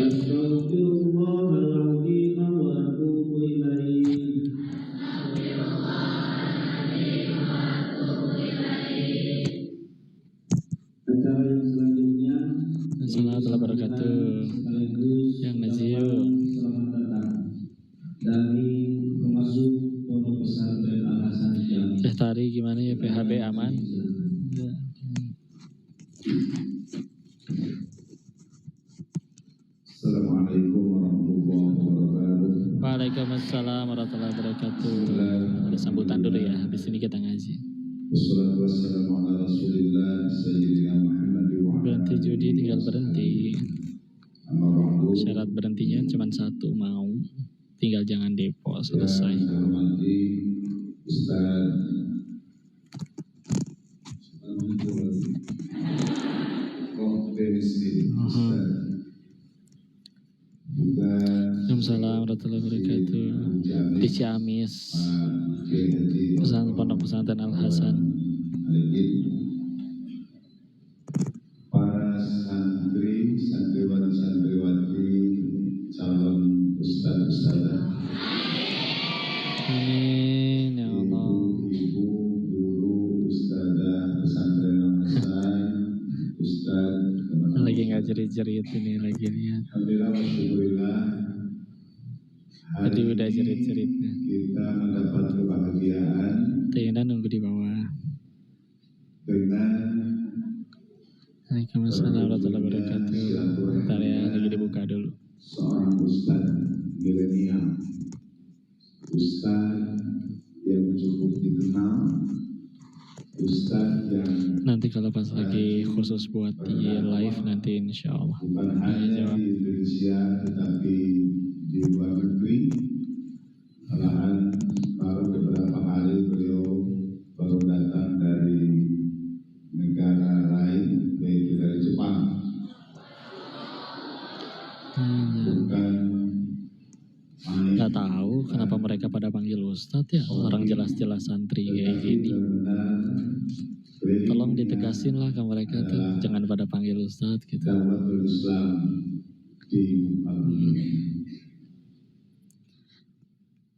Astaghfirullahaladzim wa atubu ilaih. Acara yang selanjutnya, Assalamualaikum warahmatullahi wabarakatuh. Yang Nazil, selamat datang dari pemasuk pondok pesantren Al Hasan Jami. Teh Tari gimana ya, PHB aman? Assalamualaikum warahmatullahi wabarakatuh. Waalaikumsalam warahmatullahi wabarakatuh. Ada sambutan dulu ya, habis ini kita ngaji. Wassalatu wassalamu ala Rasulillah Sayyidina Muhammad wa ala Berhenti judi tinggal berhenti. Amma ba'du. Syarat berhentinya cuma satu, mau. Tinggal jangan depo, selesai. Yang saya hormati Ustaz Waalaikumsalam warahmatullahi wabarakatuh. Di Ciamis, pondok pesantren Al Hasan. Para santri, santriwati, calon ustaz-ustazah, Amin ya Allah. ibu, guru, ustazah pesantren Al Hasan, ustaz, Lagi nggak jerit-jerit ini lagi lihat. alhamdulillah wasyukurillah. Tadi udah jerit-jeritnya. Kita mendapat kebahagiaan Tina nunggu di bawah. dengan Waalaikumsalam warahmatullahi wabarakatuh. Bentar ya, lagi dibuka dulu. seorang ustaz milenial, ustaz yang cukup dikenal, ustaz yang Nanti kalau pas lagi khusus buat di live nanti insya Allah. bukan hanya di Indonesia tetapi di luar negeri. Malahan baru beberapa hari beliau baru datang dari negara lain, yaitu dari Jepang. Bukan main. Nggak tahu kenapa mereka pada panggil Ustadz ya. Orang jelas-jelas santri kayak gini. Tolong ditegasin lah ke mereka tuh, jangan pada panggil Ustadz gitu. Dakwatul Islam di Al-Bumi.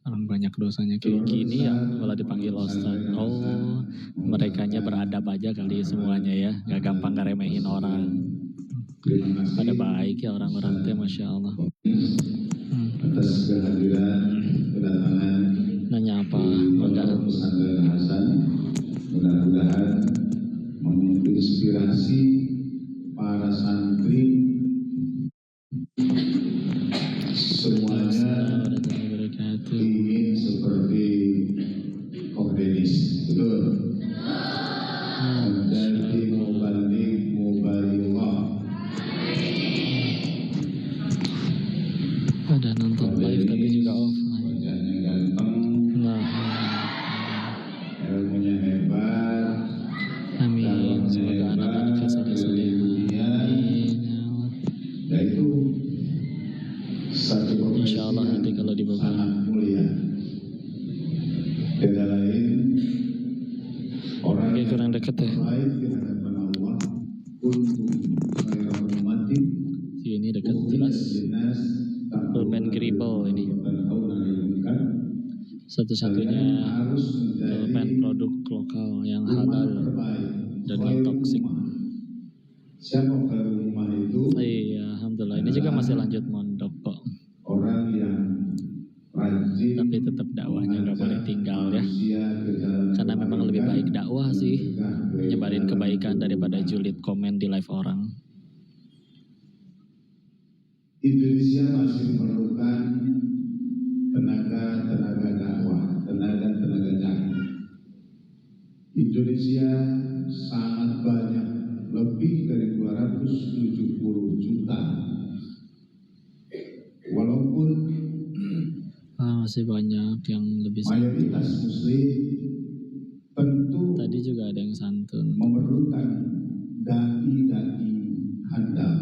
Orang banyak dosanya kayak gini ya, malah dipanggil Ustadz. Oh, merekanya beradab aja kali semuanya ya, nggak gampang ngeremehin orang. Pada baik ya orang-orang teh, masya Allah. Atas kehadiran kedatangan Nanya apa? Pondok Pesantren Al Hasan, mudah-mudahan menginspirasi para santri semuanya ingin seperti Om Denis, betul? Menjadi mubaligh. Ada nonton live tapi juga offline. Wajahnya ganteng, Nah, ilmunya hebat, amin. Semoga anak-anak soleh soleh. Amin. Ya Allah. dan itu satu profesi Insya Allah nanti kalau di Bogor. sangat mulia. Beda lain, orang Oke, kurang deket ya. baik di hadapan Allah untuk khairal ummati Si ini deket jelas. jelas Pulpen Gribble ini. Satu-satunya pulpen produk lokal yang halal dan non toksik. Siapa khairal ummah itu? Iya, alhamdulillah. Ini juga masih lanjut mondok kok. Orang yang rajin, Tapi tetap dakwahnya nggak boleh tinggal ya. Karena memang lebih baik dakwah sih, nyebarin kebaikan daripada julid komen di live orang. Indonesia masih memerlukan tenaga dakwah, tenaga dakwah. Indonesia sangat banyak, lebih dari 270 juta. Walaupun Masih banyak yang lebih mayoritas santun. muslim, tentu Tadi juga ada yang santun. memerlukan dai handal.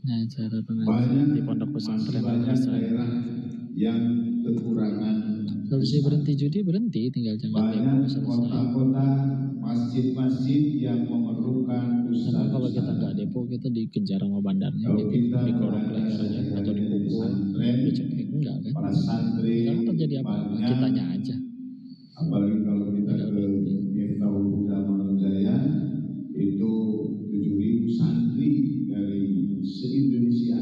Nah, cara pengajian Banyak di pondok pesantren masih banyak Al-Hasan. daerah yang kekurangan. Kalau saya berhenti judi berhenti, tinggal jangan Banyak demo, selesai. kota-kota, masjid-masjid yang memerlukan Karena kalau kita ustaz-ustaz. nggak depo, kita kita dikejar sama bandarnya Kalau gitu, kita dikorok berada lehernya saja atau di dipukul, pesantren, dicekik, enggak kan? para santri Enggak kan terjadi apa-apa, banyak, kitanya aja. apalagi kalau kita Padahal ke berarti Miftahul Huda Mangunjaya itu 7.000 santri dari se-Indonesia.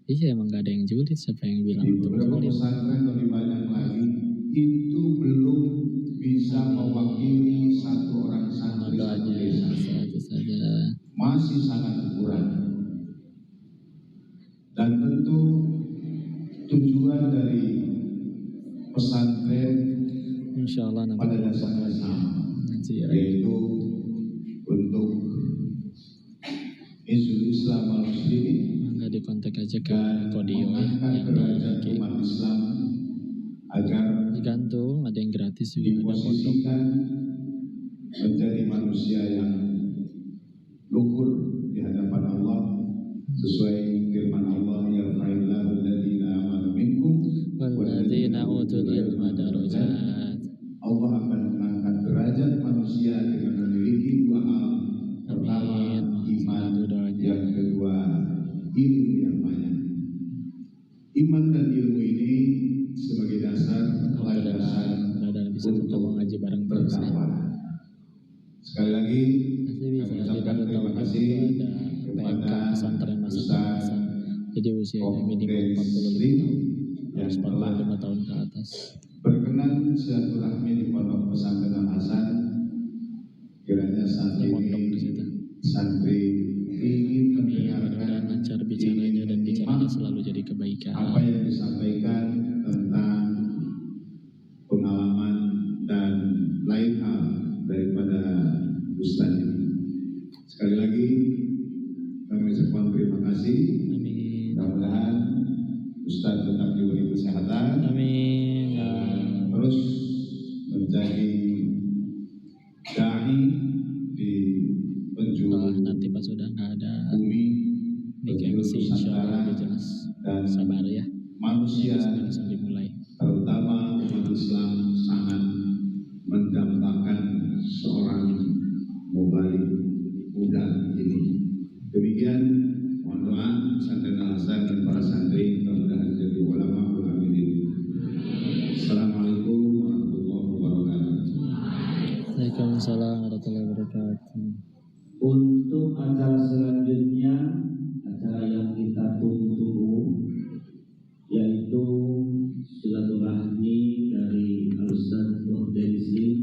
iya emang gak ada yang julid, siapa yang bilang Di untuk beberapa julid? pesantren lebih banyak lagi itu belum bisa mewakili satu orang Mohon santri satu doanya desa, satu saja. masih sangat kurang. Dan tentu tujuan dari pesantren Insya Allah nanti pada kelompok dasarnya lagi sama, ngaji ya. yaitu untuk Hizbul Islam wal Muslimin Nggak di kontak aja ke dan Kodio ya, mengangkat yang derajat di umat Islam agar digantung, ada yang gratis juga, ada pondok. diposisikan menjadi manusia yang luhur di hadapan Allah sesuai firman Allah, ya fa'illahu alladziina aamanu minkum Walladzina utul ilma darajat. Allah akan mengangkat derajat manusia dengan memiliki dua hal. Pertama, Amin. iman. Itu doanya. Yang kedua, ilmu yang banyak. Iman dan ilmu ini sebagai dasar landasan Mudah-mudahan bisa ketemu ngaji bareng terus ya. bertakwa. Sekali lagi, Pasti kami bisa. Di ucapkan Darut terima Tauhid kasih itu ada PMK kepada pesantren masa Ustaz kemasan. Jadi usianya minimal 45 tahun, harus 45 tahun ke atas. berkenan silaturahmi di pondok pesantren Al Hasan. Kiranya Ada santri pondok di situ. santri ingin Mudah-mudahan mendengarkan, lancar bicaranya dan bicaranya selalu jadi kebaikan. apa yang disampaikan tentang pengalaman dan lain hal daripada Ustaz ini. Sekali lagi kami ucapkan terima kasih. Amin. Mudah-mudahan Ustaz tetap diberi kesehatan Amin. dan terus menjadi dai di penjuru Nanti pas sudah nggak ada bumi, di penjuru MC insya Allah Nusantara, lebih jelas. dan Sabar ya. manusia Ini langsung dimulai. terutama umat Islam sangat mendambakan seorang mubalik muda ini. Demikian, mohon doa pesantren Al Hasan dan para santri mudah-mudahan jadi ulama ulamain. Assalamualaikum warahmatullahi wabarakatuh. Waalaikumsalam warahmatullahi wabarakatuh. Untuk acara selanjutnya, acara yang kita tunggu-tunggu, yaitu silaturahmi dari Al-Ustaz Muhammad Islim.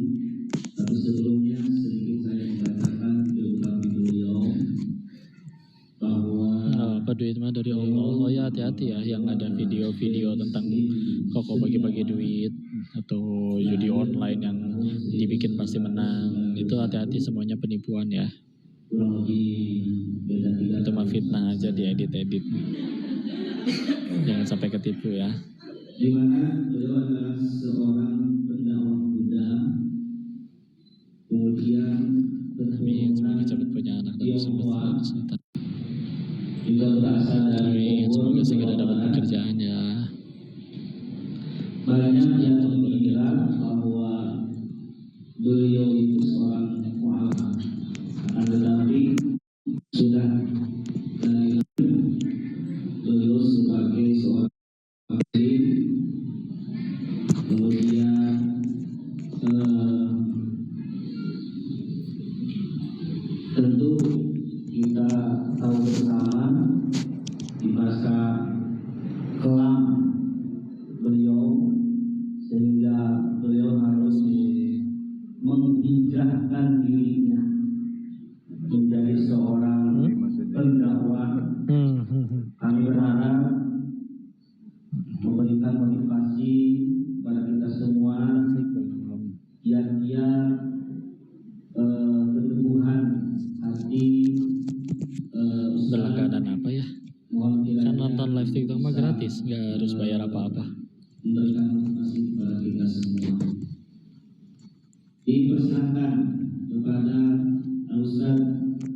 Tapi sebelumnya sedikit saya membacakan biografi beliau bahwa Apa duit mah dari Allah. Oh ya hati-hati ya yang ada video-video tentang koko bagi-bagi duit atau judi online yang dibikin pasti menang. Itu hati-hati, semuanya penipuan ya. kurang lebih beda 3 Itu mah fitnah aja, diedit-edit. Jangan sampai ketipu ya. di mana beliau adalah seorang pendakwah Buddha, kemudian Amin. Semoga keturunan cepat punya anak dan bisa Tionghoa, bersetan. juga berasal dari Amin. Bogor, Semoga segera Jawa dapat Barat. pekerjaan ya. Banyak yang mengira bahwa beliau itu seorang mu'alaf, akan tetapi sudah dari beliau sebagai seorang muslim. Kemudian tentu kita tahu bersama di masa kelam beliau, sehingga beliau harus menghijrahkan dirinya menjadi seorang pendakwah. Kami berharap memberikan motivasi kepada kita semua, kiat-kiat keteguhan hati, Berlangganan apa ya? Kan nonton live TikTok mah gratis, nggak harus bayar apa-apa. memberikan motivasi kepada kita semua. Dipersilakan kepada Ustaz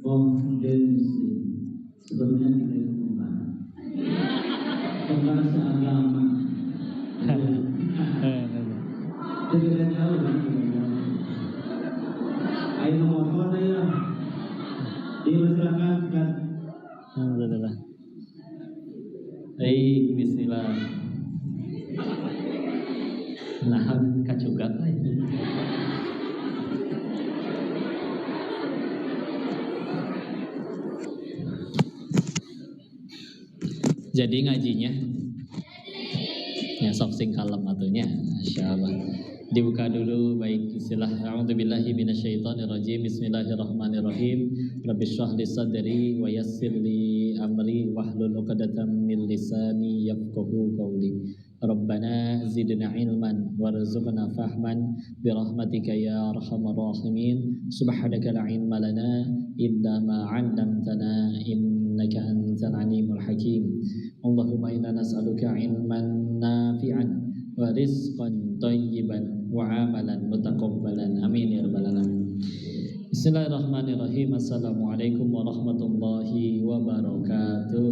Muhammad Islim. Sebenarnya kita itu kembar seagama. Tidak jauh kan? Ayo motor ya. Dipersilakan Alhamdulillah. Baik, bismillah. Nah, kacugat lah. Jadi ngajinya ya sok sing kalem atunya, insyaallah. Dibuka dulu baik istilah a'udzubillahi minasyaitonirrajim. Bismillahirrahmanirrahim. Rabbishrah li sadri wa yassir li amri wahlul 'uqdatam min lisani yafqahu qawli. Rabbana zidna ilman warzuqna fahman birahmatika ya arhamar rahimin. Subhanaka la ilma lana illa ma 'allamtana innaka antal alimul hakim. Allahumma inna nas'aluka ilman nafi'an wa rizqan thayyiban wa amalan mutaqabbalan. Amin ya rabbal alamin. Bismillahirrahmanirrahim. Assalamualaikum warahmatullahi wabarakatuh.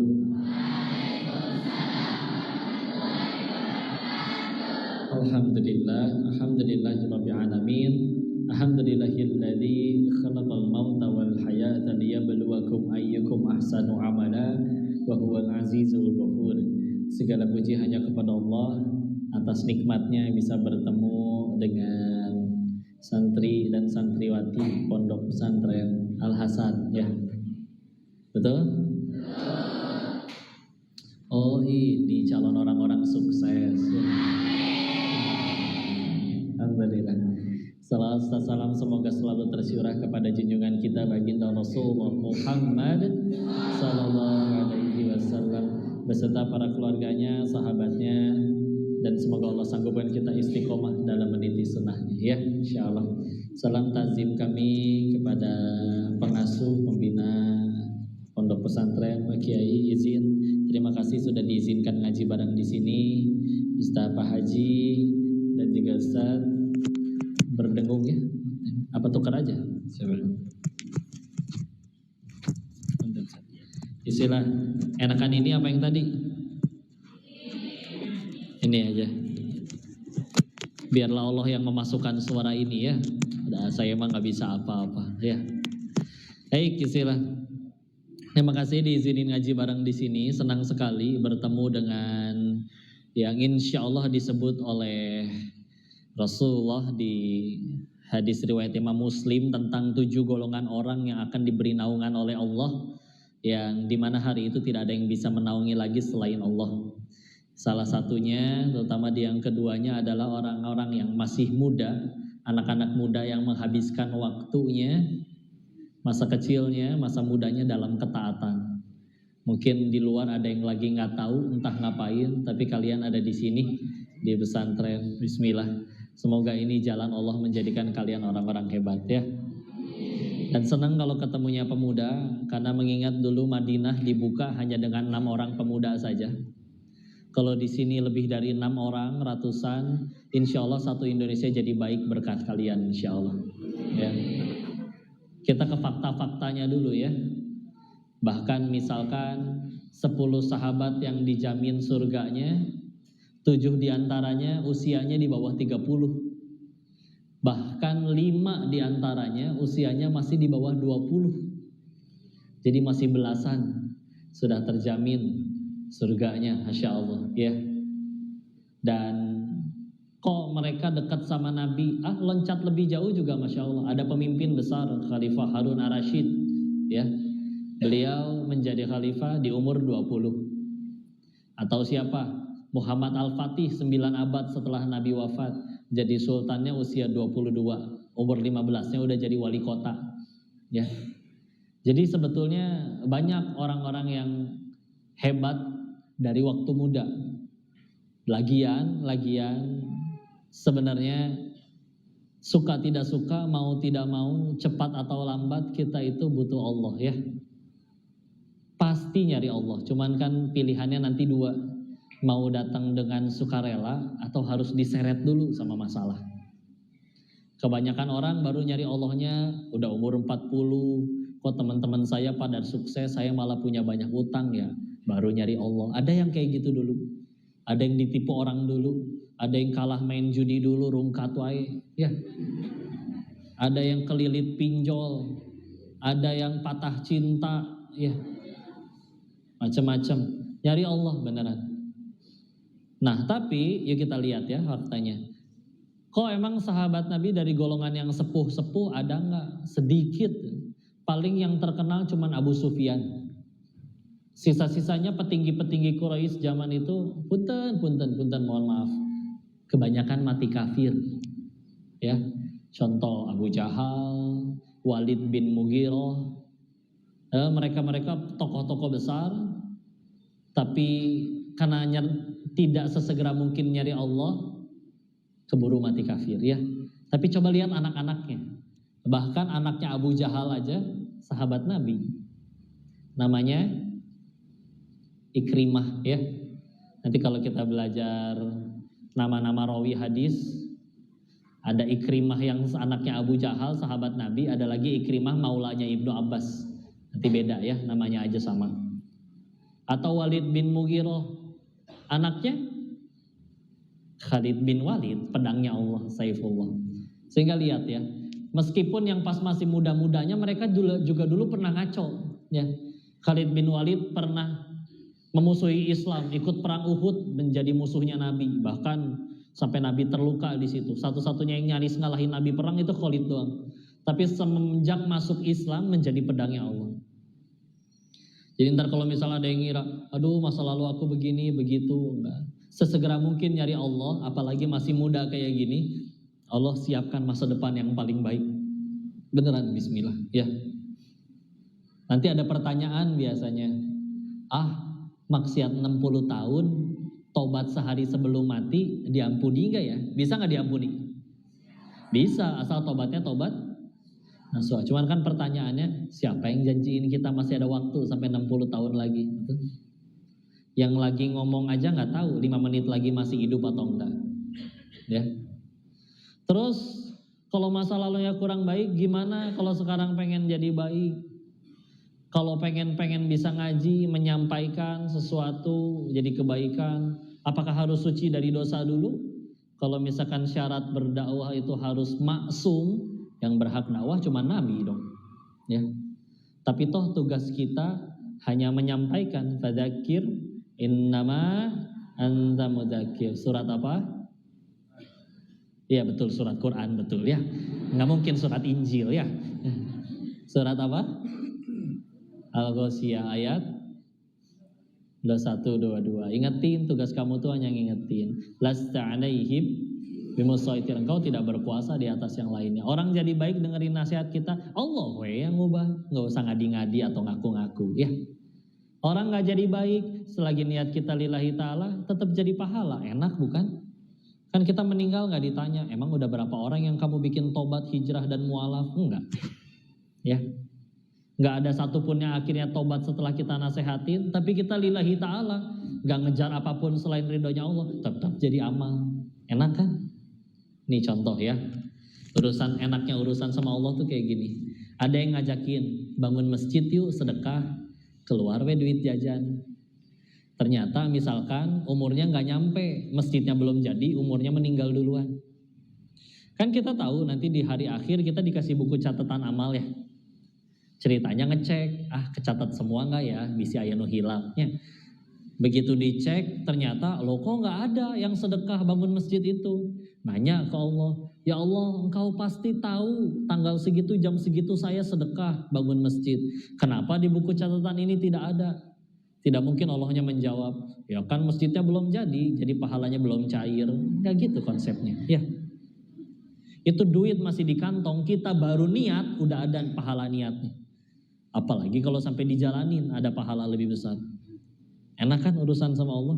Alhamdulillahirabbil alamin. Alhamdulillahilladzi khalaqal mauta wal hayata liyabluwakum ayyukum ahsanu amala wa huwal azizul ghafur. Segala puji hanya kepada Allah atas nikmatnya bisa bertemu dengan santri dan santriwati Pondok Pesantren Al Hasan, ya. Betul? Oh, ini calon orang-orang sukses. Alhamdulillah. Salam semoga selalu tercurah kepada junjungan kita baginda Rasulullah Muhammad sallallahu alaihi wasallam beserta para keluarganya, sahabatnya, dan semoga Allah sanggupkan kita istiqomah dalam meniti sunnahnya, ya, insyaallah. Salam takzim kami kepada pengasuh pembina Pondok Pesantren Pak Kiai. Terima kasih sudah diizinkan ngaji bareng di sini, Ustaz Pak Haji dan juga Ustaz berdengung, ya. Apa tukar aja? Istilah enakan ini apa yang tadi? Ini aja. Biarlah Allah yang memasukkan suara ini, ya. Saya emang nggak bisa apa-apa, ya. Baik, istilah. Terima kasih diizinin ngaji bareng di sini. Senang sekali bertemu dengan yang insya Allah disebut oleh Rasulullah di hadis riwayat Imam Muslim tentang 7 golongan orang yang akan diberi naungan oleh Allah, yang dimana hari itu tidak ada yang bisa menaungi lagi selain Allah. Salah satunya, terutama di yang keduanya, adalah orang-orang yang masih muda, anak-anak muda yang menghabiskan waktunya, masa kecilnya, masa mudanya dalam ketaatan. Mungkin di luar ada yang lagi nggak tahu entah ngapain, tapi kalian ada di sini di pesantren. Bismillah. Semoga ini jalan Allah menjadikan kalian orang-orang hebat, ya. Dan senang kalau ketemunya pemuda, karena mengingat dulu Madinah dibuka hanya dengan 6 orang pemuda saja. Kalau di sini lebih dari 6 orang, ratusan, insya Allah satu Indonesia jadi baik berkat kalian, insya Allah. Ya. Kita ke fakta-faktanya dulu, ya. Bahkan misalkan 10 sahabat yang dijamin surganya, 7 diantaranya usianya di bawah 30. Bahkan 5 diantaranya usianya masih di bawah 20. Jadi masih belasan sudah terjamin surganya, Masya Allah, ya. Dan kok mereka dekat sama Nabi, loncat lebih jauh juga, Masya Allah. Ada pemimpin besar, Khalifah Harun ar-Rasyid, ya. Beliau menjadi khalifah di umur 20. Atau siapa? Muhammad Al-Fatih 9 abad setelah Nabi wafat, jadi sultannya usia 22, umur 15-nya udah jadi wali kota, ya. Jadi sebetulnya banyak orang-orang yang hebat dari waktu muda. Lagian sebenarnya suka tidak suka, mau tidak mau, cepat atau lambat kita itu butuh Allah, ya. Pasti nyari Allah, cuman kan pilihannya nanti 2. Mau datang dengan sukarela atau harus diseret dulu sama masalah. Kebanyakan orang baru nyari Allahnya udah umur 40, kok teman-teman saya pada sukses, saya malah punya banyak utang, ya. Baru nyari Allah. Ada yang kayak gitu dulu. Ada yang ditipu orang dulu, ada yang kalah main judi dulu, rungkat wae, ya. Ada yang kelilit pinjol, ada yang patah cinta, ya. macam-macam. Nyari Allah beneran. Nah, tapi yuk kita lihat ya faktanya. Kok emang sahabat Nabi dari golongan yang sepuh-sepuh ada nggak? Sedikit. Paling yang terkenal cuman Abu Sufyan. Sisa-sisanya petinggi-petinggi Quraisy zaman itu punten, mohon maaf. Kebanyakan mati kafir. Ya. Contoh Abu Jahal, Walid bin Mughirah. Mereka tokoh-tokoh besar, tapi karena tidak sesegera mungkin nyari Allah, keburu mati kafir ya. Tapi coba lihat anak-anaknya. Bahkan anaknya Abu Jahal aja sahabat Nabi. Namanya Ikrimah ya. Nanti kalau kita belajar nama-nama rawi hadis, ada Ikrimah yang anaknya Abu Jahal sahabat Nabi, ada lagi Ikrimah maulanya Ibnu Abbas. Nanti beda ya, namanya aja sama. Atau Walid bin Mughirah, anaknya Khalid bin Walid, pedangnya Allah, Saifullah. Sehingga lihat ya, meskipun yang pas masih muda-mudanya mereka juga dulu pernah ngaco ya. Khalid bin Walid pernah memusuhi Islam, ikut perang Uhud, menjadi musuhnya Nabi, bahkan sampai Nabi terluka di situ. Satu-satunya yang nyaris ngalahin Nabi perang itu Khalid doang. Tapi semenjak masuk Islam menjadi pedangnya Allah. Jadi ntar kalau misalnya ada yang ngira, aduh masa lalu aku begini begitu, enggak. Sesegera mungkin nyari Allah, apalagi masih muda kayak gini, Allah siapkan masa depan yang paling baik. Beneran bismillah ya. Nanti ada pertanyaan biasanya, maksiat 60 tahun, tobat sehari sebelum mati, diampuni enggak ya? Bisa enggak diampuni? Bisa, asal tobatnya tobat nasuha. Cuman kan pertanyaannya, siapa yang janjiin kita masih ada waktu sampai 60 tahun lagi? Yang lagi ngomong aja nggak tahu 5 menit lagi masih hidup atau enggak. Ya. Terus kalau masa lalunya kurang baik, gimana kalau sekarang pengen jadi baik? Kalau pengen bisa ngaji, menyampaikan sesuatu jadi kebaikan, apakah harus suci dari dosa dulu? Kalau misalkan syarat berdakwah itu harus maksum, yang berhak dakwah cuma Nabi dong. Ya. Tapi toh tugas kita hanya menyampaikan, fadzakir innama anta mudzakir. Surat apa? Iya betul, surat Quran betul ya. Nggak mungkin surat Injil ya. Surat apa? Al-Ghasyiyah ayat 21-22. Ingetin, tugas kamu tuh hanya ngingetin. Lasta 'alaihim bimusaitir, engkau tidak berkuasa di atas yang lainnya. Orang jadi baik dengerin nasihat kita, Allah yang ngubah, nggak usah ngadi-ngadi atau ngaku-ngaku ya. Orang nggak jadi baik, selagi niat kita lillahi ta'ala, tetap jadi pahala, enak bukan? Kan kita meninggal nggak ditanya, emang udah berapa orang yang kamu bikin tobat, hijrah dan mualaf? Enggak, ya. Nggak ada satupun yang akhirnya tobat setelah kita nasehatin, tapi kita lillahi ta'ala, nggak ngejar apapun selain ridhonya Allah, tetap jadi amal, enak kan? Nih contoh ya, enaknya urusan sama Allah tuh kayak gini. Ada yang ngajakin, bangun masjid yuk sedekah, keluar we duit jajan. Ternyata misalkan umurnya nggak nyampe, masjidnya belum jadi, umurnya meninggal duluan. Kan kita tahu nanti di hari akhir kita dikasih buku catatan amal ya. Ceritanya ngecek, kecatat semua nggak ya, bisa aya nu hilangnya. Begitu dicek, ternyata loh kok nggak ada yang sedekah bangun masjid itu. Nanya ke Allah, ya Allah engkau pasti tahu tanggal segitu jam segitu saya sedekah bangun masjid. Kenapa di buku catatan ini tidak ada? Tidak mungkin Allahnya menjawab, ya kan masjidnya belum jadi pahalanya belum cair. Nggak gitu konsepnya ya. Itu duit masih di kantong, kita baru niat udah ada pahala niatnya. Apalagi kalau sampai dijalanin ada pahala lebih besar. Enak kan urusan sama Allah?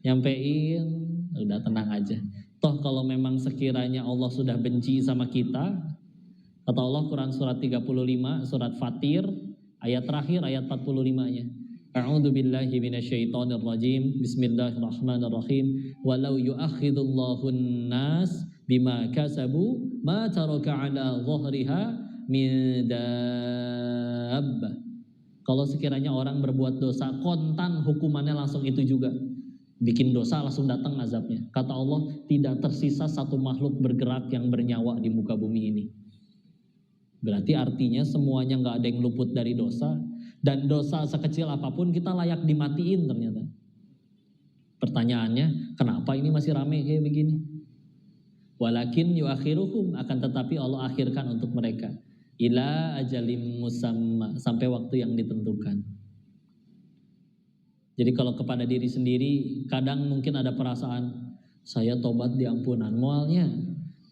Nyampein, udah tenang aja. Toh kalau memang sekiranya Allah sudah benci sama kita, kata Allah Quran surat 35, surat Fatir, ayat terakhir, ayat 45-nya. A'udzu billahi minasyaitonir rajim. Bismillahirrahmanirrahim. Walau yu'akhidullahu an-nas bima kasabu ma taraka 'ala dhahriha min dabbah. Kalau sekiranya orang berbuat dosa, kontan hukumannya langsung itu juga. Bikin dosa langsung datang azabnya. Kata Allah, tidak tersisa satu makhluk bergerak yang bernyawa di muka bumi ini. Berarti artinya semuanya gak ada yang luput dari dosa. Dan dosa sekecil apapun kita layak dimatiin ternyata. Pertanyaannya, kenapa ini masih rame kayak begini? Walakin yuakhiruhum, akan tetapi Allah akhirkan untuk mereka. Ila ajalim musamma, sampai waktu yang ditentukan. Jadi kalau kepada diri sendiri, kadang mungkin ada perasaan, saya tobat diampunan. Mualnya,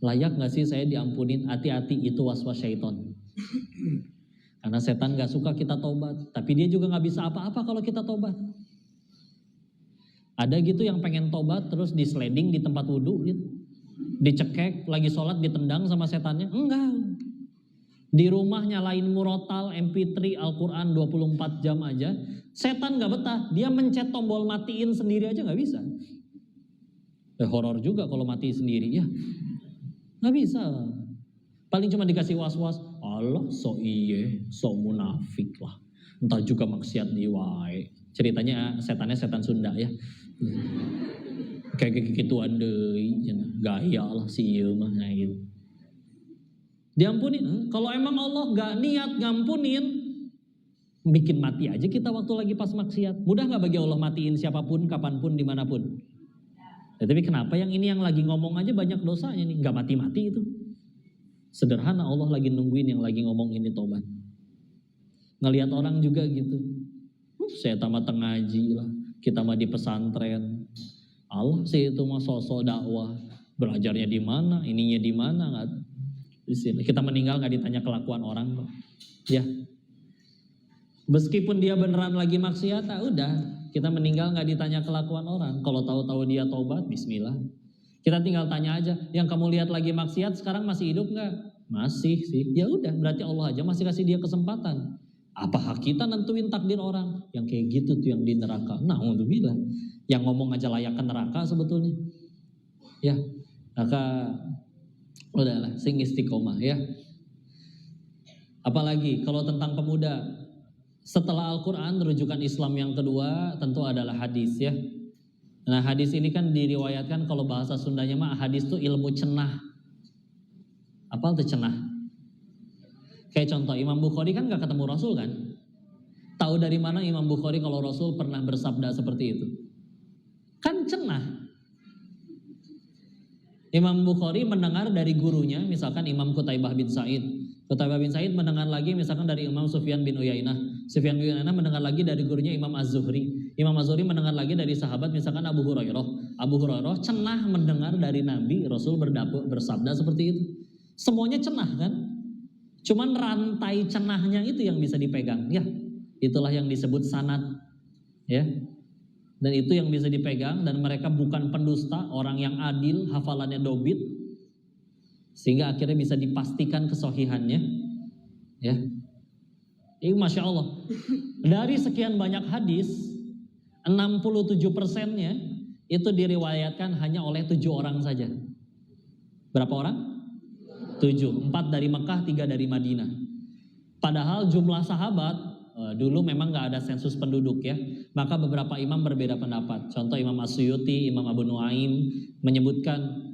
layak gak sih saya diampunin? Hati-hati, itu waswas syaiton. Karena setan gak suka kita tobat. Tapi dia juga gak bisa apa-apa kalau kita tobat. Ada gitu yang pengen tobat terus di sliding di tempat wudhu gitu. Dicekek, lagi sholat ditendang sama setannya. Enggak. Di rumah nyalain murotal, MP3, Al-Quran 24 jam aja. Setan gak betah, dia mencet tombol matiin sendiri aja gak bisa. Horor juga kalau mati sendiri ya. Gak bisa. Paling cuma dikasih was-was. Allah so iye, so munafik lah. Entah juga maksiat di wae. Ceritanya setannya setan Sunda ya. Kayak gituan deh, gaya lah si ieu mah gitu. Diampunin. Kalau emang Allah gak niat ngampunin, bikin mati aja kita waktu lagi pas maksiat. Mudah gak bagi Allah matiin siapapun, kapanpun, dimanapun? Ya, tapi kenapa yang ini yang lagi ngomong aja banyak dosanya nih, gak mati-mati itu. Sederhana, Allah lagi nungguin yang lagi ngomong ini tobat. Ngelihat orang juga gitu. Saya tamat ngaji lah, kita mah di pesantren. Allah sih itu mah sosok dakwah. Belajarnya di mana, ininya di mana nggak? Di sini. Kita meninggal nggak ditanya kelakuan orang kok. Ya. Meskipun dia beneran lagi maksiat, udah. Kita meninggal nggak ditanya kelakuan orang. Kalau tahu-tahu dia tobat, bismillah. Kita tinggal tanya aja, yang kamu lihat lagi maksiat sekarang masih hidup nggak? Masih sih. Ya udah, berarti Allah aja masih kasih dia kesempatan. Apa hak kita nentuin takdir orang? Yang kayak gitu tuh yang di neraka. Nah, untuk bilang, yang ngomong aja layak ke neraka sebetulnya. Ya, maka udahlah, sing istiqomah ya. Apalagi kalau tentang pemuda, setelah Al-Quran, rujukan Islam yang kedua tentu adalah hadis ya. Nah, hadis ini kan diriwayatkan, kalau bahasa Sundanya mah hadis itu ilmu cenah. Apa itu cenah? Kayak contoh Imam Bukhari kan gak ketemu Rasul kan? Tahu dari mana Imam Bukhari kalau Rasul pernah bersabda seperti itu? Kan cenah. Imam Bukhari mendengar dari gurunya, misalkan Imam Qutaibah bin Sa'id. Qutaibah bin Sa'id mendengar lagi misalkan dari Imam Sufyan bin Uyainah. Sufyan bin Uyainah mendengar lagi dari gurunya Imam Az-Zuhri. Imam Az-Zuhri mendengar lagi dari sahabat misalkan Abu Hurairah. Abu Hurairah cenah mendengar dari Nabi, Rasul bersabda seperti itu. Semuanya cenah kan? Cuman rantai cenahnya itu yang bisa dipegang. Ya, itulah yang disebut sanad. Ya. Dan itu yang bisa dipegang, dan mereka bukan pendusta, orang yang adil, hafalannya dobit, sehingga akhirnya bisa dipastikan kesohihannya. Ya. Ini Masya Allah. Dari sekian banyak hadis, 67%-nya itu diriwayatkan hanya oleh 7 orang saja. Berapa orang? 7, 4 dari Mekah, 3 dari Madinah. Padahal jumlah sahabat dulu memang gak ada sensus penduduk ya. Maka beberapa imam berbeda pendapat. Contoh Imam As-Suyuti, Imam Abu Nuaim menyebutkan,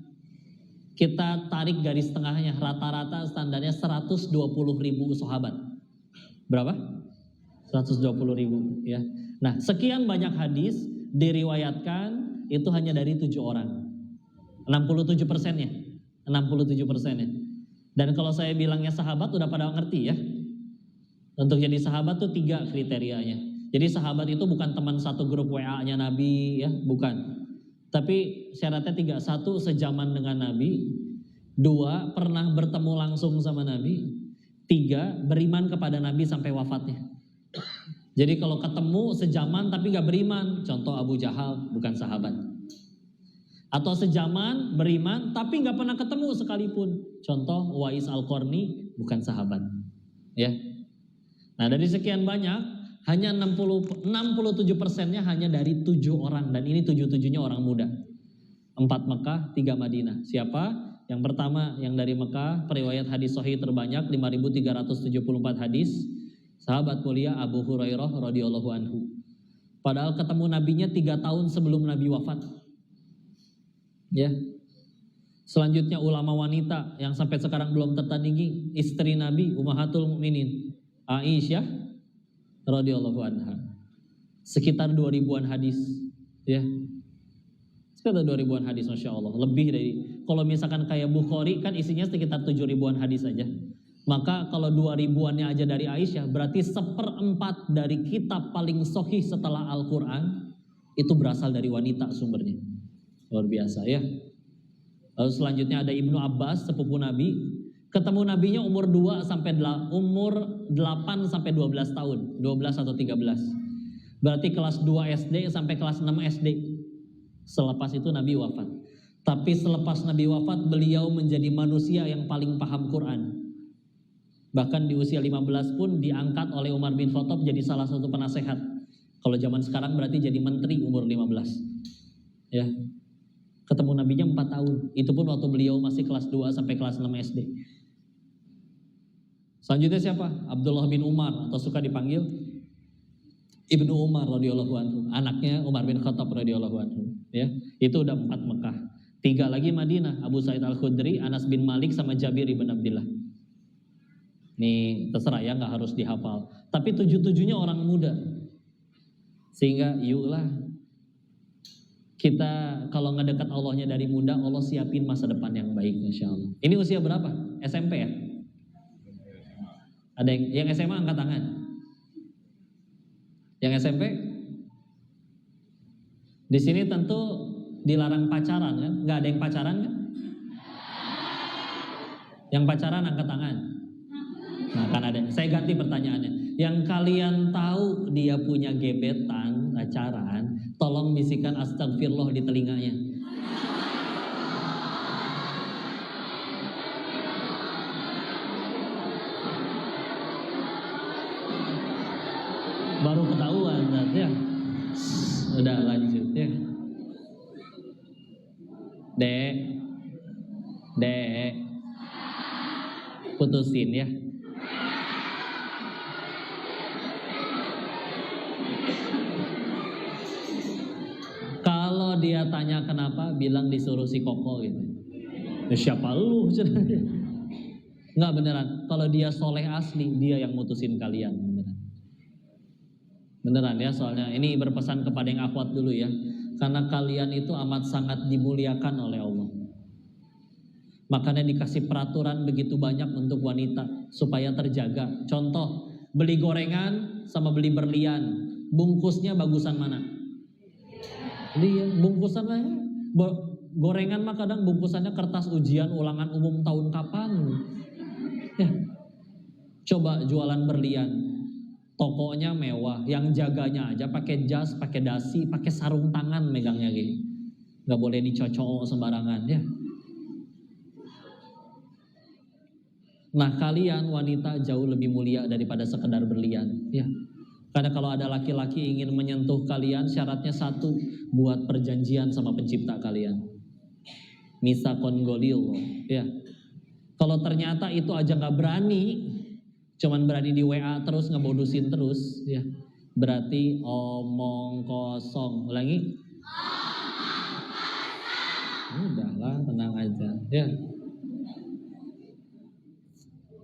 kita tarik garis tengahnya, rata-rata standarnya 120.000 sahabat. Berapa? 120.000 ya. Nah, sekian banyak hadis diriwayatkan itu hanya dari 7 orang. 67%-nya. 67%-nya. Dan kalau saya bilangnya sahabat udah pada ngerti ya. Untuk jadi sahabat tuh 3 kriterianya. Jadi sahabat itu bukan teman satu grup WA-nya Nabi ya, bukan. Tapi syaratnya 3. 1, sejaman dengan Nabi. 2, pernah bertemu langsung sama Nabi. 3, beriman kepada Nabi sampai wafatnya. Jadi kalau ketemu sejaman tapi gak beriman, contoh Abu Jahal, bukan sahabat. Atau sejaman, beriman, tapi gak pernah ketemu sekalipun. Contoh Uwais Al-Qarni, bukan sahabat. Ya. Nah dari sekian banyak, hanya 67%-nya hanya dari 7 orang. Dan ini 7-7-nya orang muda. 4 Mekah, 3 Madinah. Siapa? Yang pertama, yang dari Mekah, periwayat hadis sahih terbanyak, 5.374 hadis. Sahabat mulia Abu Hurairah radhiyallahu anhu. Padahal ketemu nabinya 3 tahun sebelum Nabi wafat. Ya. Selanjutnya ulama wanita yang sampai sekarang belum tertandingi, istri Nabi Ummahatul Mukminin Aisyah radhiyallahu anha. Sekitar 2000-an hadis, ya. Sekitar 2000-an hadis, Masya Allah. Lebih dari, kalau misalkan kayak Bukhari kan isinya sekitar 7000-an hadis aja. Maka kalau 2000-annya aja dari Aisyah, berarti 1/4 dari kitab paling sahih setelah Al-Quran itu berasal dari wanita sumbernya. Luar biasa ya. Lalu selanjutnya ada Ibnu Abbas, sepupu Nabi. Ketemu Nabinya umur 8 sampai 12 tahun, 12 atau 13. Berarti kelas 2 SD sampai kelas 6 SD. Selepas itu Nabi wafat. Tapi selepas Nabi wafat, beliau menjadi manusia yang paling paham Quran. Bahkan di usia 15 pun diangkat oleh Umar bin Khattab jadi salah satu penasehat. Kalau zaman sekarang berarti jadi menteri umur 15. Ya. Ketemu Nabinya 4 tahun. Itu pun waktu beliau masih kelas 2 sampai kelas 6 SD. Selanjutnya siapa? Abdullah bin Umar, atau suka dipanggil Ibnu Umar radhiyallahu anhu, anaknya Umar bin Khattab radhiyallahu anhu. Ya, itu udah 4 Mekah. 3 lagi Madinah, Abu Sa'id Al-Khudri, Anas bin Malik, sama Jabir bin Abdullah. Nih terserah ya, nggak harus dihafal. Tapi 7-7-nya orang muda. Sehingga yuklah kita kalau ngedekat Allahnya dari muda, Allah siapin masa depan yang baik insya Allah. Ini usia berapa? SMP ya? Ada yang SMA angkat tangan. Yang SMP? Di sini tentu dilarang pacaran kan? Nggak ada yang pacaran kan? Yang pacaran angkat tangan. Nah kan ada. Saya ganti pertanyaannya. Yang kalian tahu dia punya gebetan, pacaran, tolong bisikan astagfirullah di telinganya. Baru ketahuan ya. Udah lanjut ya. Dek, putusin ya. Kalau dia tanya kenapa, bilang disuruh si Koko gitu. Ya, siapa lu? Enggak beneran. Kalau dia soleh asli, dia yang mutusin kalian. Beneran ya, soalnya ini berpesan kepada yang akhwat dulu ya. Karena kalian itu amat sangat dimuliakan oleh Allah. Makanya dikasih peraturan begitu banyak untuk wanita supaya terjaga. Contoh, beli gorengan sama beli berlian, bungkusnya bagusan mana? Bungkusan lah ya. Gorengan mah kadang bungkusannya kertas ujian ulangan umum tahun kapan. Ya. Coba jualan berlian, tokonya mewah, yang jaganya aja pakai jas, pakai dasi, pakai sarung tangan megangnya gitu. Nggak boleh dicocok sembarangan ya. Nah kalian wanita jauh lebih mulia daripada sekedar berlian ya. Karena kalau ada laki-laki ingin menyentuh kalian, syaratnya satu, buat perjanjian sama pencipta kalian. Misakon golil ya. Kalau ternyata itu aja nggak berani, cuman berani di WA terus, ngebodusin terus ya, berarti omong kosong. Ulangi. Udahlah, tenang aja ya.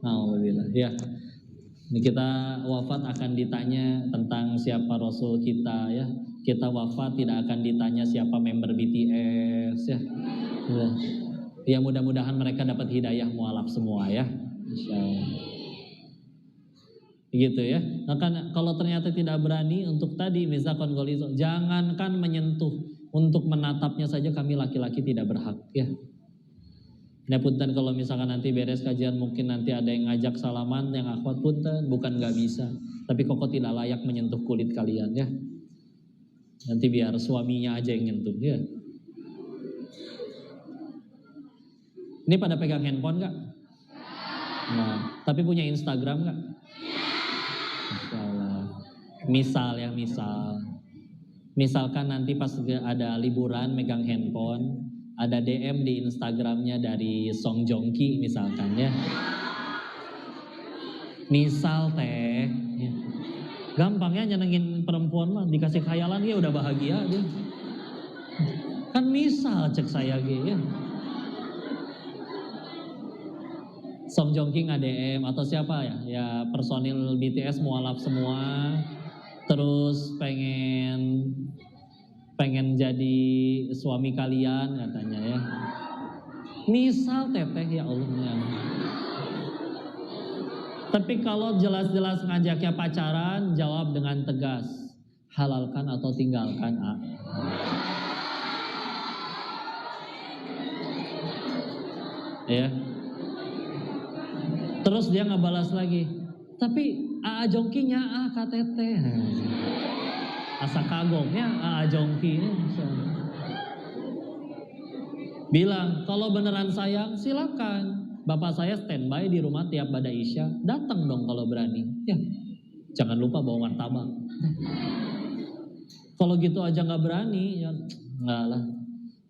Alhamdulillah ya. Ini kita wafat akan ditanya tentang siapa Rasul kita ya. Kita wafat tidak akan ditanya siapa member BTS ya. Ya mudah-mudahan mereka dapat hidayah mualaf semua ya. Insyaallah. Gitu ya. Nah kan kalau ternyata tidak berani untuk tadi misalkan golizo, jangankan menyentuh, untuk menatapnya saja kami laki-laki tidak berhak ya. Nah punten kalau misalkan nanti beres kajian mungkin nanti ada yang ngajak salaman, yang akhwat punten, bukan nggak bisa, tapi Koko tidak layak menyentuh kulit kalian ya. Nanti biar suaminya aja yang nyentuh ya. Ini pada pegang handphone nggak? Nah, tapi punya Instagram nggak? Misal ya, misalkan nanti pas ada liburan megang handphone, ada DM di Instagramnya dari Song Joong Ki misalkan ya. Misal teh ya. Gampangnya nyenengin perempuan mah, dikasih khayalan ya udah bahagia dia. Kan misal cek saya gitu ya. Song Joong Ki ADM atau siapa ya? Ya personil BTS mualaf semua. Terus pengen jadi suami kalian katanya ya. Misal teteh ya Allah ya. Tapi kalau jelas-jelas ngajaknya pacaran, jawab dengan tegas. Halalkan atau tinggalkan A. Ya. Terus dia ngebalas lagi. Tapi A Jongkinya KTT. Asa kagoknya A Jongki. Bilang kalau beneran sayang silakan. Bapak saya standby di rumah tiap pada Isya. Datang dong kalau berani. Ya, jangan lupa bawa martabak. Kalau gitu aja nggak berani, ya nggak lah.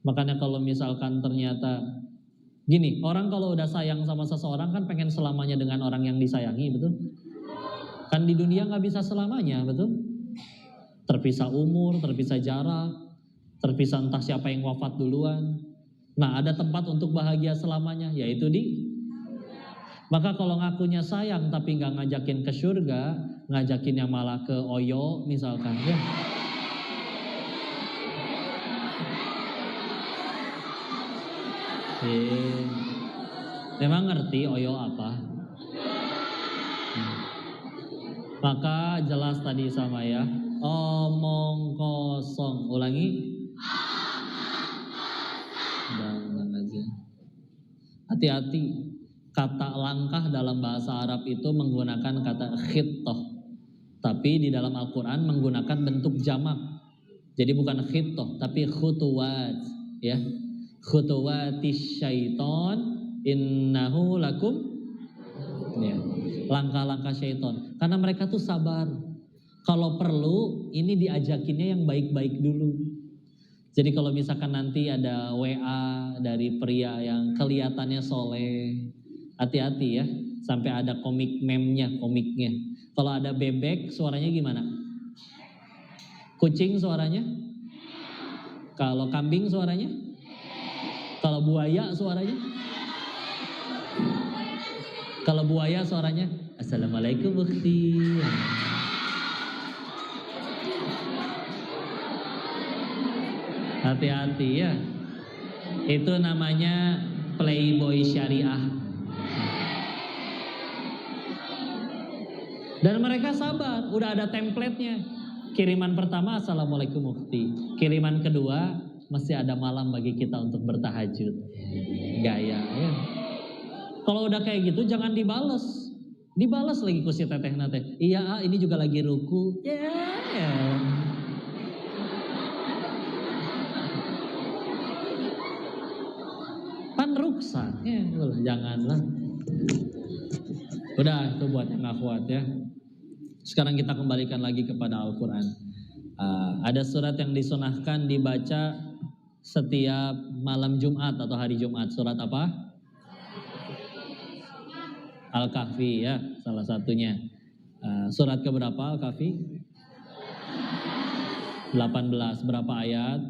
Makanya kalau misalkan ternyata gini, orang kalau udah sayang sama seseorang kan pengen selamanya dengan orang yang disayangi, betul? Kan di dunia nggak bisa selamanya, betul? Terpisah umur, terpisah jarak, terpisah entah siapa yang wafat duluan. Nah, ada tempat untuk bahagia selamanya, yaitu di. Maka kalau ngakunya sayang tapi nggak ngajakin ke surga, ngajakinnya malah ke Oyo misalkan, ya. Memang ngerti Oyo apa? Maka jelas tadi sama ya, omong kosong. Ulangi. Jangan aja. Hati-hati. Kata langkah dalam bahasa Arab itu menggunakan kata khittah. Tapi di dalam Al-Quran menggunakan bentuk jamak. Jadi bukan khittah, tapi khutuwat. Ya. Khutuwatis syaiton innahu lakum. Ya. Langkah-langkah syaiton. Karena mereka tuh sabar. Kalau perlu ini diajakinnya yang baik-baik dulu. Jadi kalau misalkan nanti ada WA dari pria yang kelihatannya soleh, hati-hati ya, sampai ada komiknya. Kalau ada bebek, suaranya gimana? Kucing suaranya? Kalau kambing suaranya? Kalau buaya suaranya? Kalau buaya suaranya? Assalamualaikum Bukti. Hati-hati ya. Itu namanya playboy syariah. Dan mereka sabar, udah ada template-nya. Kiriman pertama Assalamualaikum Mufti. Kiriman kedua masih ada malam bagi kita untuk bertahajud. Gaya ya. Kalau udah kayak gitu jangan dibales. Dibales lagi ku si teteh nate. Iya, ini juga lagi ruku. Ya. Pan ruksa. Ya, janganlah. Udah itu buat yang gak kuat ya. Sekarang kita kembalikan lagi kepada Al-Quran. Ada surat yang disunahkan dibaca setiap malam Jumat atau hari Jumat. Surat apa? Al-Kahfi ya, salah satunya. Surat keberapa Al-Kahfi? 18. Berapa ayat?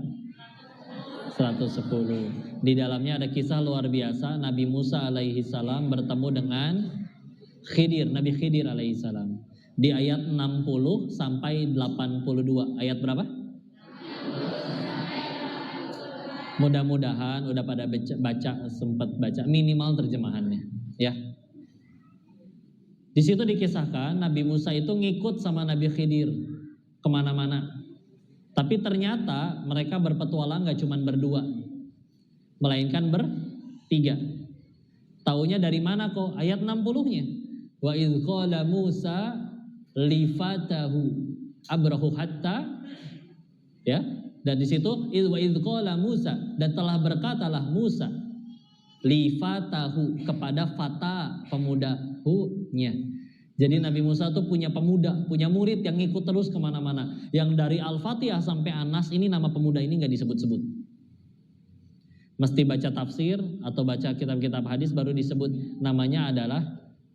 110. Di dalamnya ada kisah luar biasa. Nabi Musa alaihi salam bertemu dengan Khidir, Nabi Khidir alaihi salam. Di ayat 60 sampai 82. Ayat berapa? Mudah-mudahan udah pada baca sempat baca minimal terjemahannya, ya. Di situ dikisahkan Nabi Musa itu ngikut sama Nabi Khidir kemana-mana. Tapi ternyata mereka berpetualang gak cuma berdua, melainkan bertiga. Taunya dari mana kok? Ayat 60-nya. Wa idh qala Musa lifatahu abrahu hatta, ya. Dan di situ wa idh qala Musa, dan telah berkatalah Musa lifatahu kepada fata, pemuda-nya. Jadi Nabi Musa tuh punya pemuda, punya murid yang ngikut terus kemana-mana. Yang dari Al-Fatihah sampai Anas ini nama pemuda ini gak disebut-sebut. Mesti baca tafsir atau baca kitab-kitab hadis baru disebut. Namanya adalah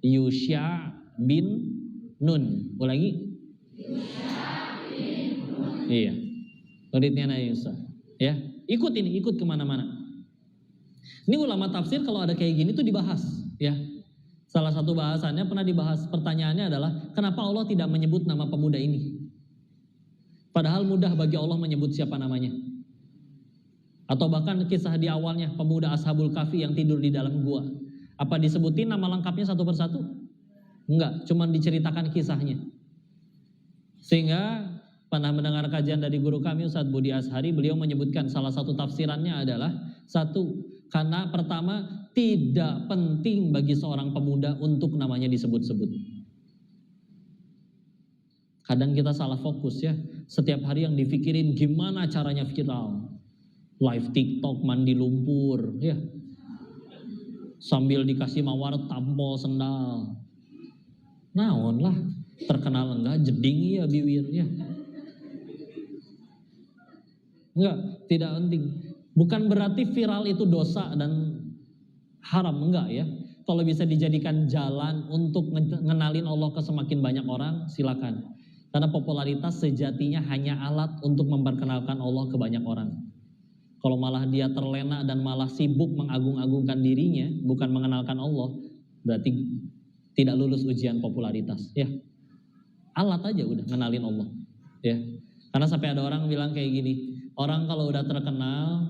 Yusha bin Nun. Ulangi. Yusha bin Nun. Iya. Muridnya Nabi Musa. Ya, ikut kemana-mana. Ini ulama tafsir kalau ada kayak gini tuh dibahas, ya. Salah satu bahasannya pernah dibahas, pertanyaannya adalah kenapa Allah tidak menyebut nama pemuda ini? Padahal mudah bagi Allah menyebut siapa namanya. Atau bahkan kisah di awalnya pemuda Ashabul Kahfi yang tidur di dalam gua. Apa disebutin nama lengkapnya satu persatu? Enggak, cuma diceritakan kisahnya. Sehingga pernah mendengar kajian dari guru kami Ustadz Budi Ashari, beliau menyebutkan salah satu tafsirannya adalah satu, karena pertama tidak penting bagi seorang pemuda untuk namanya disebut-sebut. Kadang kita salah fokus ya, setiap hari yang dipikirin gimana caranya viral, live TikTok mandi lumpur, ya, sambil dikasih mawar tampol sendal, naon lah, terkenal enggak, jeding ya bibirnya, enggak, tidak penting. Bukan berarti viral itu dosa dan haram, enggak ya. Kalau bisa dijadikan jalan untuk ngenalin Allah ke semakin banyak orang, silakan. Karena popularitas sejatinya hanya alat untuk memperkenalkan Allah ke banyak orang. Kalau malah dia terlena dan malah sibuk mengagung-agungkan dirinya, bukan mengenalkan Allah, berarti tidak lulus ujian popularitas. Ya, alat aja udah ngenalin Allah. Ya, karena sampai ada orang bilang kayak gini, orang kalau udah terkenal,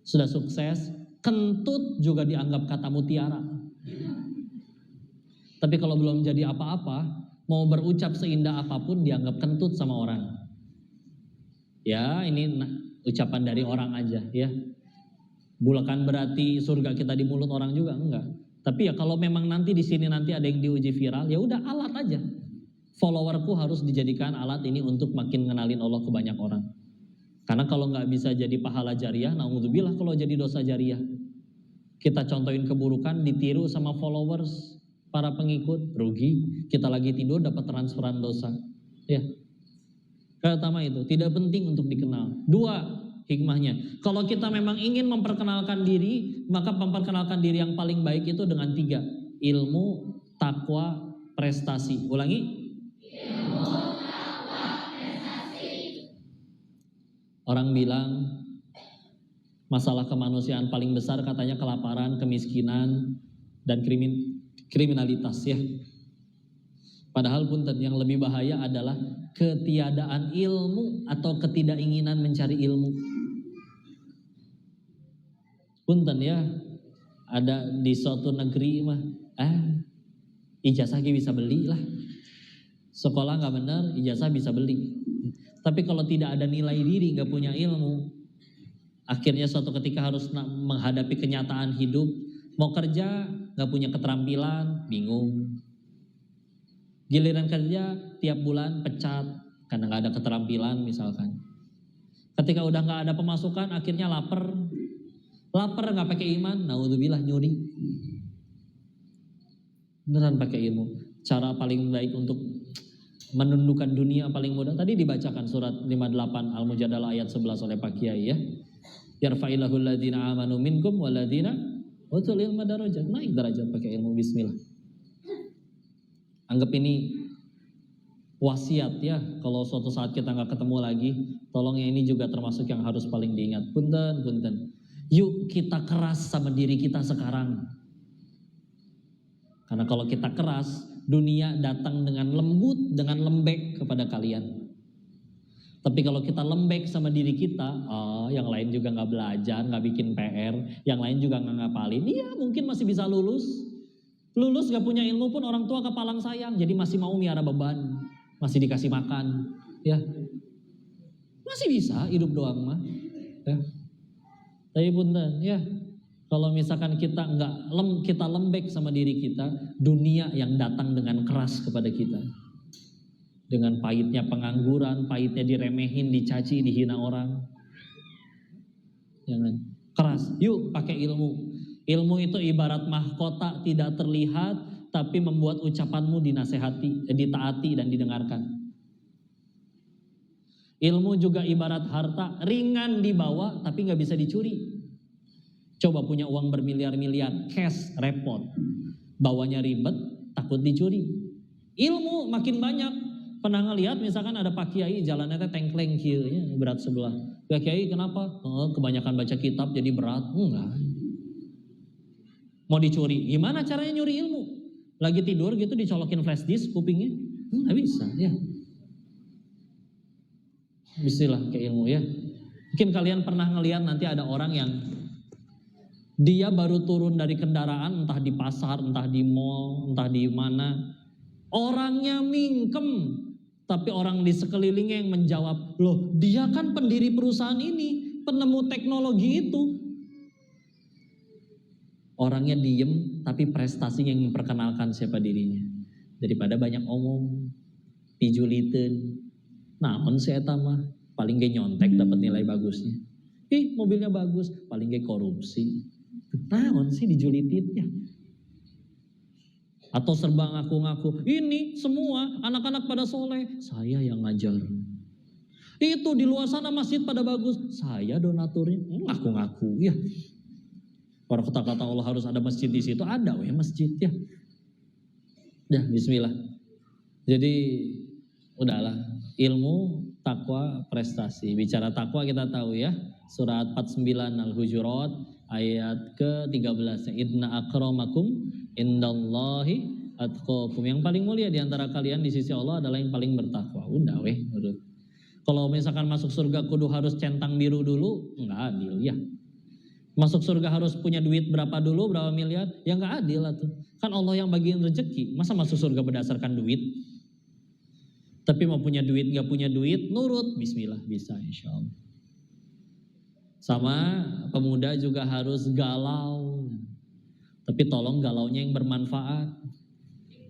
sudah sukses, kentut juga dianggap kata mutiara. Tapi kalau belum jadi apa-apa, mau berucap seindah apapun dianggap kentut sama orang. Ya, ini ucapan dari orang aja ya. Bukan berarti surga kita di mulut orang juga, enggak. Tapi ya kalau memang nanti di sini nanti ada yang diuji viral, ya udah alat aja. Followerku harus dijadikan alat ini untuk makin ngenalin Allah ke banyak orang. Karena kalau nggak bisa jadi pahala jariah, naudzubillah kalau jadi dosa jariah. Kita contohin keburukan, ditiru sama followers, para pengikut, rugi. Kita lagi tidur dapat transferan dosa. Ya. Pertama itu, tidak penting untuk dikenal. Dua, hikmahnya. Kalau kita memang ingin memperkenalkan diri, maka memperkenalkan diri yang paling baik itu dengan tiga. Ilmu, takwa, prestasi. Ulangi. Ilmu, takwa, prestasi. Orang bilang masalah kemanusiaan paling besar katanya kelaparan, kemiskinan, dan kriminalitas ya. Padahal punten yang lebih bahaya adalah ketiadaan ilmu atau ketidakinginan mencari ilmu. Punten ya, ada di suatu negeri mah, ijazah bisa beli lah. Sekolah nggak benar, ijazah bisa beli. Tapi kalau tidak ada nilai diri, nggak punya ilmu, akhirnya suatu ketika harus menghadapi kenyataan hidup, mau kerja nggak punya keterampilan, bingung. Giliran kerja tiap bulan pecat karena nggak ada keterampilan misalkan. Ketika udah nggak ada pemasukan, akhirnya lapar nggak pakai iman, naudzubillah nyuri. Beneran pakai ilmu. Cara paling baik untuk menundukkan dunia paling mudah tadi dibacakan surat 58 Al-Mujadalah ayat 11 oleh Pak Kiai ya. Yarfa'illahu alladhina amanu minkum walladhina utul ilma darajat. Naik derajat pakai ilmu, bismillah. Anggap ini wasiat ya. Kalau suatu saat kita nggak ketemu lagi, tolong yang ini juga termasuk yang harus paling diingat. Punten. Yuk kita keras sama diri kita sekarang. Karena kalau kita keras, dunia datang dengan lembut, dengan lembek kepada kalian. Tapi kalau kita lembek sama diri kita, yang lain juga nggak belajar, nggak bikin PR, yang lain juga nggak ngapalin. Iya, mungkin masih bisa lulus nggak punya ilmu pun orang tua kepalang sayang, jadi masih mau miara beban, masih dikasih makan, ya, masih bisa hidup doang mah. Ya. Tapi punten, ya, kalau misalkan kita kita lembek sama diri kita, dunia yang datang dengan keras kepada kita. Dengan pahitnya pengangguran, pahitnya diremehin, dicaci, dihina orang. Jangan keras. Yuk pakai ilmu. Ilmu itu ibarat mahkota tidak terlihat, tapi membuat ucapanmu dinasehati, ditaati dan didengarkan. Ilmu juga ibarat harta, ringan dibawa tapi nggak bisa dicuri. Coba punya uang bermiliar-miliar, cash repot, bawanya ribet, takut dicuri. Ilmu makin banyak. Pernah ngelihat misalkan ada Pak Kiai jalannya tengkleng ya, berat sebelah. Pak Kiai kenapa? Kebanyakan baca kitab jadi berat. Enggak. Mau dicuri, gimana caranya nyuri ilmu? Lagi tidur gitu dicolokin flash disk kupingnya, nggak bisa ya. Bismillah ke ilmu ya. Mungkin kalian pernah ngelihat nanti ada orang yang dia baru turun dari kendaraan, entah di pasar, entah di mall, entah di mana. Orangnya mingkem, tapi orang di sekelilingnya yang menjawab, loh dia kan pendiri perusahaan ini, penemu teknologi itu. Orangnya diem, tapi prestasinya yang memperkenalkan siapa dirinya. Daripada banyak omong, dijuliten. Namun saya mah paling gak nyontek dapat nilai bagusnya. Ih mobilnya bagus, paling gak korupsi. Naon sih dijulitin ya. Atau serba ngaku-ngaku, ini semua anak-anak pada soleh, saya yang ngajar. Itu di luar sana masjid pada bagus, saya donaturnya, ngaku-ngaku ya. Orang kata-kata Allah harus ada masjid di situ, ada weh masjid ya. Ya bismillah. Jadi udahlah, ilmu, takwa, prestasi. Bicara takwa kita tahu ya, surat 49 Al-Hujurat ayat ke-13. Inna akramakum indallahi atqakum. Yang paling mulia di antara kalian di sisi Allah adalah yang paling bertakwa. Udah weh, urut. Kalau misalkan masuk surga kudu harus centang biru dulu, enggak adil ya. Masuk surga harus punya duit berapa dulu, berapa miliar, ya enggak adil lah tuh. Kan Allah yang bagiin rezeki, masa masuk surga berdasarkan duit? Tapi mau punya duit, enggak punya duit, nurut, bismillah, bisa insya Allah. Sama pemuda juga harus galau. Tapi tolong galaunya yang bermanfaat.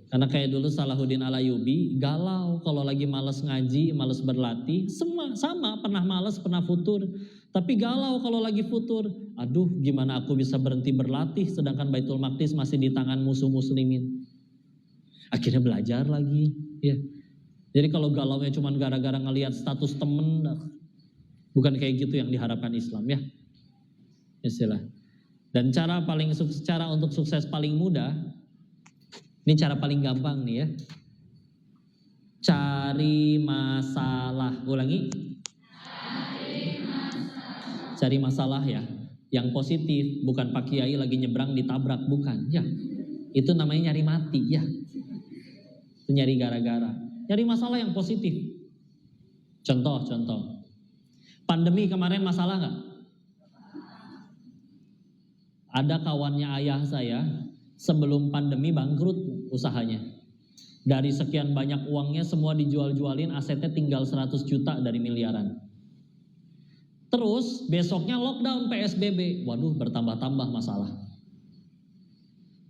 Karena kayak dulu Salahuddin Alayubi, galau kalau lagi males ngaji, males berlatih, sama pernah males, pernah futur. Tapi galau kalau lagi futur, aduh gimana aku bisa berhenti berlatih sedangkan Baitul Maqdis masih di tangan musuh muslimin. Akhirnya belajar lagi. Ya. Jadi kalau galaunya cuma gara-gara ngelihat status temen, bukan kayak gitu yang diharapkan Islam ya. Istilah. Dan cara untuk sukses paling mudah, ini cara paling gampang nih ya. Cari masalah. Ulangi. Cari masalah ya. Yang positif, bukan Pak Kiai lagi nyebrang ditabrak, bukan. Ya. Itu namanya nyari mati ya. Itu nyari gara-gara. Nyari masalah yang positif. Contoh. Pandemi kemarin masalah nggak? Ada kawannya ayah saya, sebelum pandemi bangkrut usahanya. Dari sekian banyak uangnya semua dijual-jualin, asetnya tinggal 100 juta dari miliaran. Terus besoknya lockdown PSBB, waduh bertambah-tambah masalah.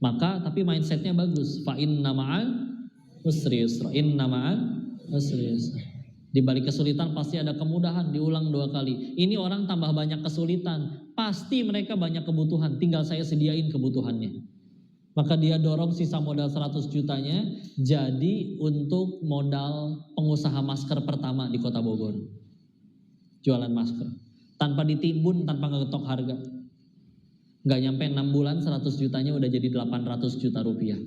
Maka tapi mindsetnya bagus. Fa inna ma'al usri yusra. Inna ma'al usri yusra. Di balik kesulitan pasti ada kemudahan, diulang 2 kali. Ini orang tambah banyak kesulitan, pasti mereka banyak kebutuhan, tinggal saya sediain kebutuhannya. Maka dia dorong sisa modal 100 jutanya jadi untuk modal pengusaha masker pertama di Kota Bogor. Jualan masker. Tanpa ditimbun, tanpa ngegetok harga. Gak nyampe 6 bulan 100 jutanya udah jadi 800 juta rupiah.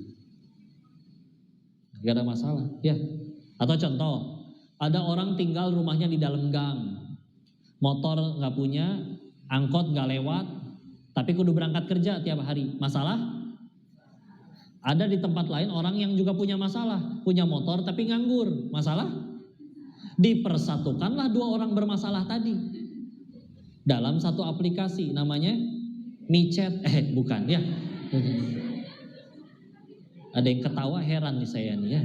Gak ada masalah ya. Atau contoh, ada orang tinggal rumahnya di dalam gang, motor gak punya, angkot gak lewat, tapi kudu berangkat kerja tiap hari. Masalah? Ada di tempat lain orang yang juga punya masalah, punya motor tapi nganggur. Masalah? Dipersatukanlah 2 orang bermasalah tadi dalam satu aplikasi namanya micet. Bukan ya. Ada yang ketawa, heran nih saya nih ya.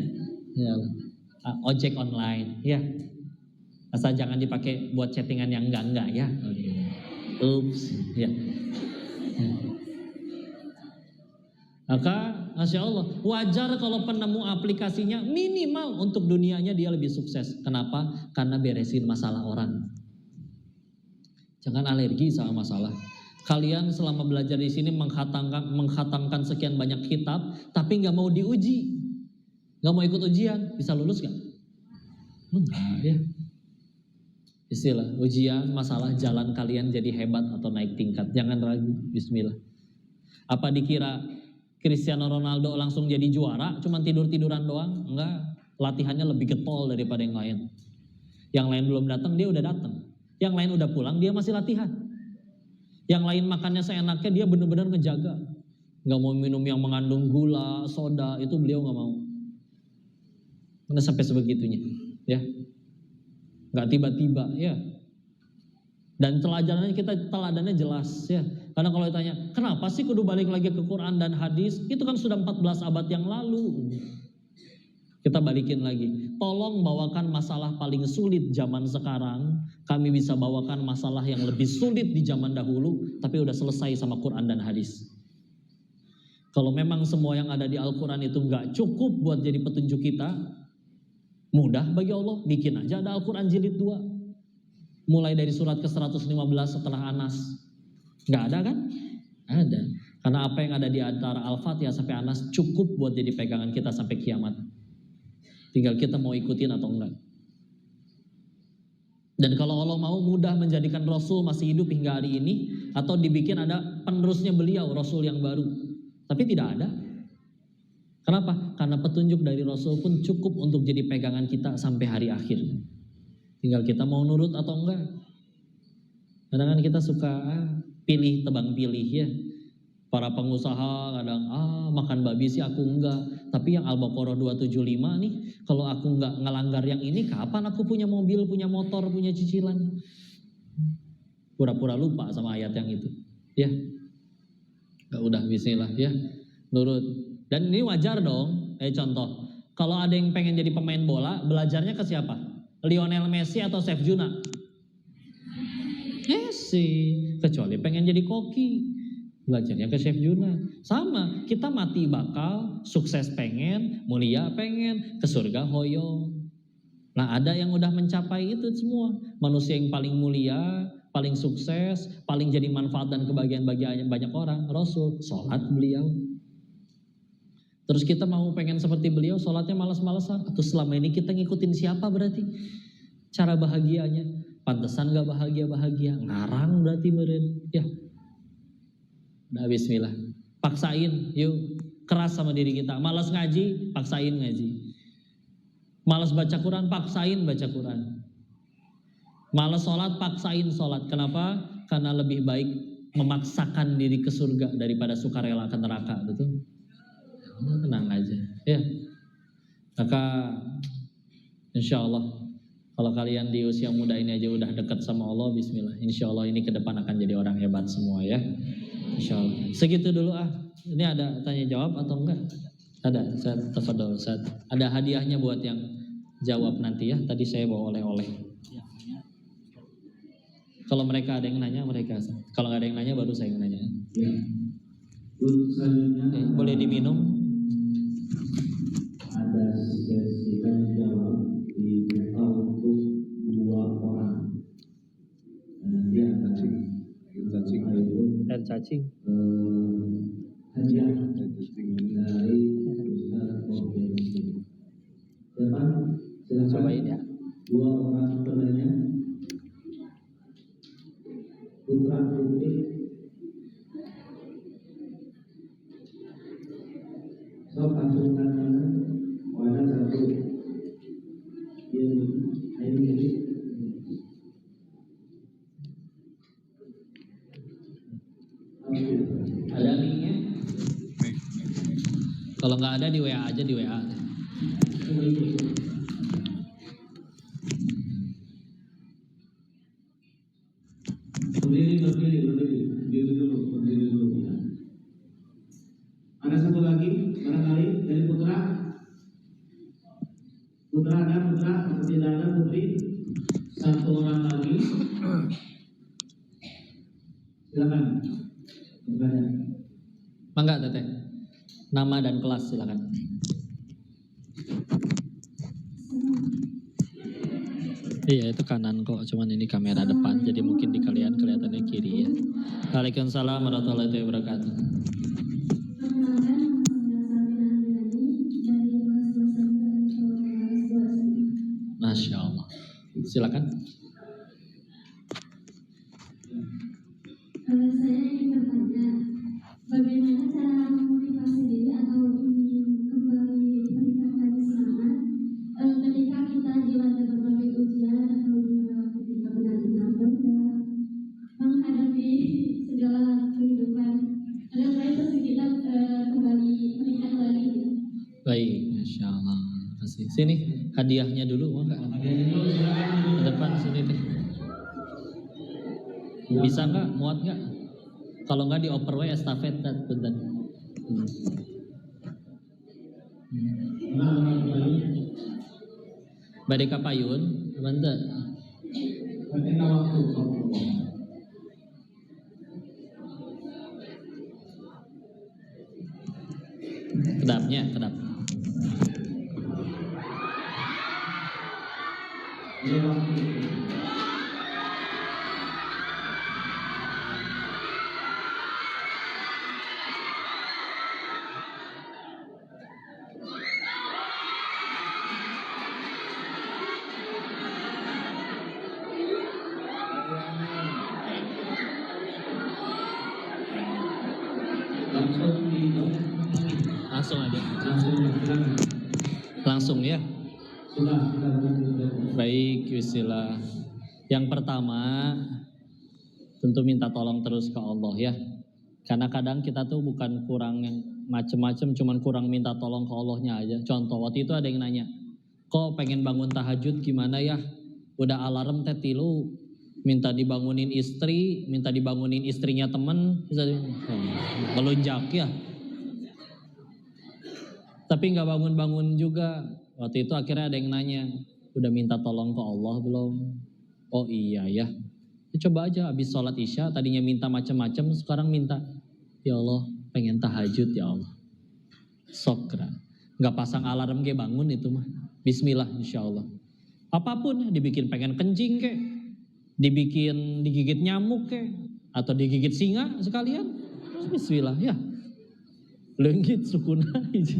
Ojek online ya. Asal jangan dipakai buat chattingan yang enggak ya. Ups ya. Maka Masya Allah, wajar kalau penemu aplikasinya minimal untuk dunianya dia lebih sukses. Kenapa? Karena beresin masalah orang. Jangan alergi sama masalah. Kalian selama belajar di sini menghatamkan sekian banyak kitab, tapi nggak mau diuji, nggak mau ikut ujian, bisa lulus nggak? Enggak ya. Istilah ujian, masalah, jalan kalian jadi hebat atau naik tingkat. Jangan ragu. Bismillah. Apa dikira Cristiano Ronaldo langsung jadi juara, cuman tidur-tiduran doang? Enggak, latihannya lebih getol daripada yang lain. Yang lain belum datang, dia udah datang. Yang lain udah pulang, dia masih latihan. Yang lain makannya seenaknya, dia benar-benar ngejaga. nggak mau minum yang mengandung gula, soda, itu beliau nggak mau. Karena sampai sebegitunya, ya, nggak tiba-tiba, ya. Dan teladannya jelas, ya. Karena kalau ditanya, kenapa sih kudu balik lagi ke Quran dan hadis? Itu kan sudah 14 abad yang lalu. Kita balikin lagi. Tolong bawakan masalah paling sulit zaman sekarang. Kami bisa bawakan masalah yang lebih sulit di zaman dahulu, tapi udah selesai sama Quran dan hadis. Kalau memang semua yang ada di Al-Quran itu nggak cukup buat jadi petunjuk kita, mudah bagi Allah, bikin aja ada Al-Quran jilid 2. Mulai dari surat ke-115 setelah Anas. Nggak ada kan? Ada. Karena apa yang ada di antara Al-Fatihah sampai Anas cukup buat jadi pegangan kita sampai kiamat. Tinggal kita mau ikutin atau enggak. Dan kalau Allah mau mudah menjadikan Rasul masih hidup hingga hari ini, atau dibikin ada penerusnya beliau, Rasul yang baru. Tapi tidak ada. Kenapa? Karena petunjuk dari Rasul pun cukup untuk jadi pegangan kita sampai hari akhir. Tinggal kita mau nurut atau enggak. Kadang-kadang kita suka pilih tebang pilih, ya. Para pengusaha kadang makan babi sih aku enggak. Tapi yang Al-Baqarah 275 nih, kalau aku enggak ngelanggar yang ini, kapan aku punya mobil, punya motor, punya cicilan? Pura-pura lupa sama ayat yang itu, ya. Udah bismillah, ya, nurut. Dan ini wajar dong. Contoh, kalau ada yang pengen jadi pemain bola, belajarnya ke siapa? Lionel Messi atau Chef Juna? Messi. Kecuali pengen jadi koki, belajarnya ke Chef Juna. Sama, kita mati bakal, sukses pengen, mulia pengen, ke surga hoyo. Nah, ada yang udah mencapai itu semua. Manusia yang paling mulia, paling sukses, paling jadi manfaat dan kebahagiaan bagi banyak orang, Rasul, sholat beliau. Terus kita mau pengen seperti beliau, sholatnya malas-malasan. Atau selama ini kita ngikutin siapa berarti? Cara bahagianya, pantesan gak bahagia-bahagia, ngarang berarti meren. Ya, udah bismillah. Paksain, yuk, keras sama diri kita. Malas ngaji, paksain ngaji. Malas baca Quran, paksain baca Quran. Malas sholat, paksain sholat. Kenapa? Karena lebih baik memaksakan diri ke surga daripada sukarela ke neraka, betul? Tenang aja, ya. Maka insya Allah kalau kalian di usia muda ini aja udah dekat sama Allah, bismillah. Insya Allah ini ke depan akan jadi orang hebat semua, ya. Insya Allah. Segitu dulu Ini ada tanya jawab atau enggak? Ada, saya tafadhol Ustaz. Ada hadiahnya buat yang jawab nanti, ya. Tadi saya bawa oleh-oleh. Kalau mereka ada yang nanya, mereka. Kalau nggak ada yang nanya, baru saya yang nanya. Ya. Selanjutnya Boleh diminum? ada sesi tanya jawab di untuk 2 orang. Dan dia akan Air cacing. hadiah dari Ustaz Provinsi. Silakan. Cobain ya. 2 orang penanya. Putra putri. Sok masukkan wadah 1. Ini. Ada linknya? Kalau nggak ada di WA aja, di WA. Berdiri dulu. Ada satu lagi barangkali dari Putra. Putra ada, Putra atau tidak ada, Putri? Satu orang lagi. Silakan. Bertanya. Mangga Teteh. Nama dan kelas silakan. Iya itu kanan kok, cuman ini kamera depan, jadi mungkin di kalian kelihatannya kiri ya. Waalaikumsalam warahmatullahi wabarakatuh. Masya Allah. Silakan. Saya ingin bertanya, bagaimana cara memotivasi diri atau ingin kembali meningkatkan semangat ketika kita dilanda berbagai ujian atau juga ketika benar-benar menghadapi segala kehidupan. Karena saya sedikit Sini, hadiahnya dulu, mau nggak? Ke depan sini deh. Bisa nggak? Muat nggak? Kalau nggak dioper we estafet dan punten. Badai kapayun, bante. Kedapnya, kedap. Langsung aja. Langsung ya. Baik, bismillah. Yang pertama, tentu minta tolong terus ke Allah ya. Karena kadang kita tuh bukan kurang yang macem-macem, cuman kurang minta tolong ke Allahnya aja. Contoh, waktu itu ada yang nanya, kok pengen bangun tahajud gimana ya? Udah alarm teh tilu, minta dibangunin istri, minta dibangunin istrinya temen, melunjak ya. Tapi nggak bangun-bangun juga. Waktu itu akhirnya ada yang nanya, udah minta tolong ke Allah belum? Oh iya ya. Coba aja habis sholat isya, tadinya minta macam-macam, sekarang minta, ya Allah pengen tahajud ya Allah. Sokra. Nggak pasang alarm kayak bangun itu mah. Bismillah insya Allah. Apapun, dibikin pengen kencing kek, dibikin digigit nyamuk kek, atau digigit singa sekalian. Bismillah ya. Lenggit sukuna insya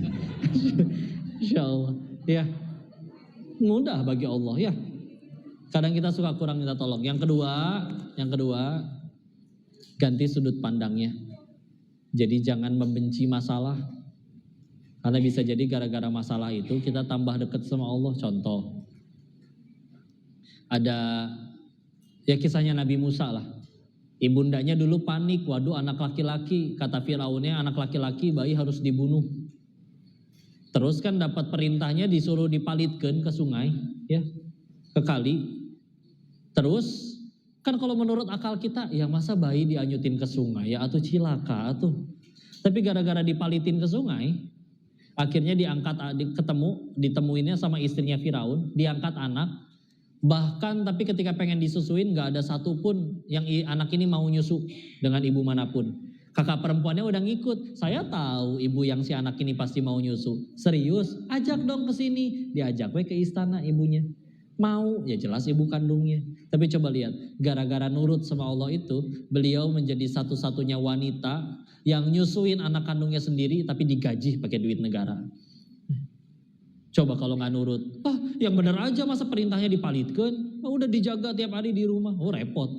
Allah ya, mudah bagi Allah ya. Kadang kita suka kurang minta tolong. Yang kedua ganti sudut pandangnya. Jadi jangan membenci masalah, karena bisa jadi gara-gara masalah itu kita tambah dekat sama Allah. Contoh, ada ya kisahnya Nabi Musa lah. Ibundanya dulu panik, waduh anak laki-laki, kata Firaunnya anak laki-laki bayi harus dibunuh. Terus kan dapat perintahnya disuruh dipalitkan ke sungai, ya, ke kali. Terus kan kalau menurut akal kita, ya masa bayi dianyutin ke sungai, ya atau cilaka atuh. Tapi gara-gara dipalitin ke sungai, akhirnya ditemuinnya sama istrinya Firaun, diangkat anak. Bahkan tapi ketika pengen disusuin nggak ada satupun yang anak ini mau nyusu dengan ibu manapun. Kakak perempuannya udah ngikut. Saya tahu ibu yang si anak ini pasti mau nyusu. Serius, ajak dong ke sini. Diajak we ke istana ibunya. Mau, ya jelas ibu kandungnya. Tapi coba lihat, gara-gara nurut sama Allah itu, beliau menjadi satu-satunya wanita yang nyusuin anak kandungnya sendiri tapi digaji pakai duit negara. Coba kalau nggak nurut, yang bener aja masa perintahnya dipalitkan, udah dijaga tiap hari di rumah, repot.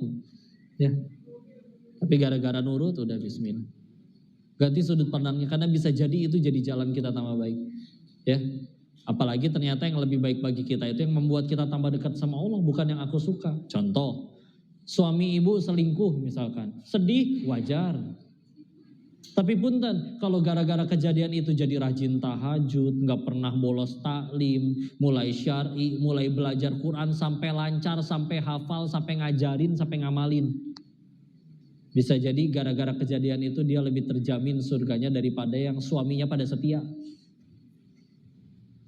Ya. Tapi gara-gara nurut udah bismillah. Ganti sudut pandangnya, karena bisa jadi itu jadi jalan kita tambah baik. Ya. Apalagi ternyata yang lebih baik bagi kita itu yang membuat kita tambah dekat sama Allah, bukan yang aku suka. Contoh, suami ibu selingkuh misalkan, sedih wajar. Tapi punten, kalau gara-gara kejadian itu jadi rajin tahajud, nggak pernah bolos taklim, mulai syar'i, mulai belajar Quran sampai lancar, sampai hafal, sampai ngajarin, sampai ngamalin. Bisa jadi gara-gara kejadian itu dia lebih terjamin surganya daripada yang suaminya pada setia.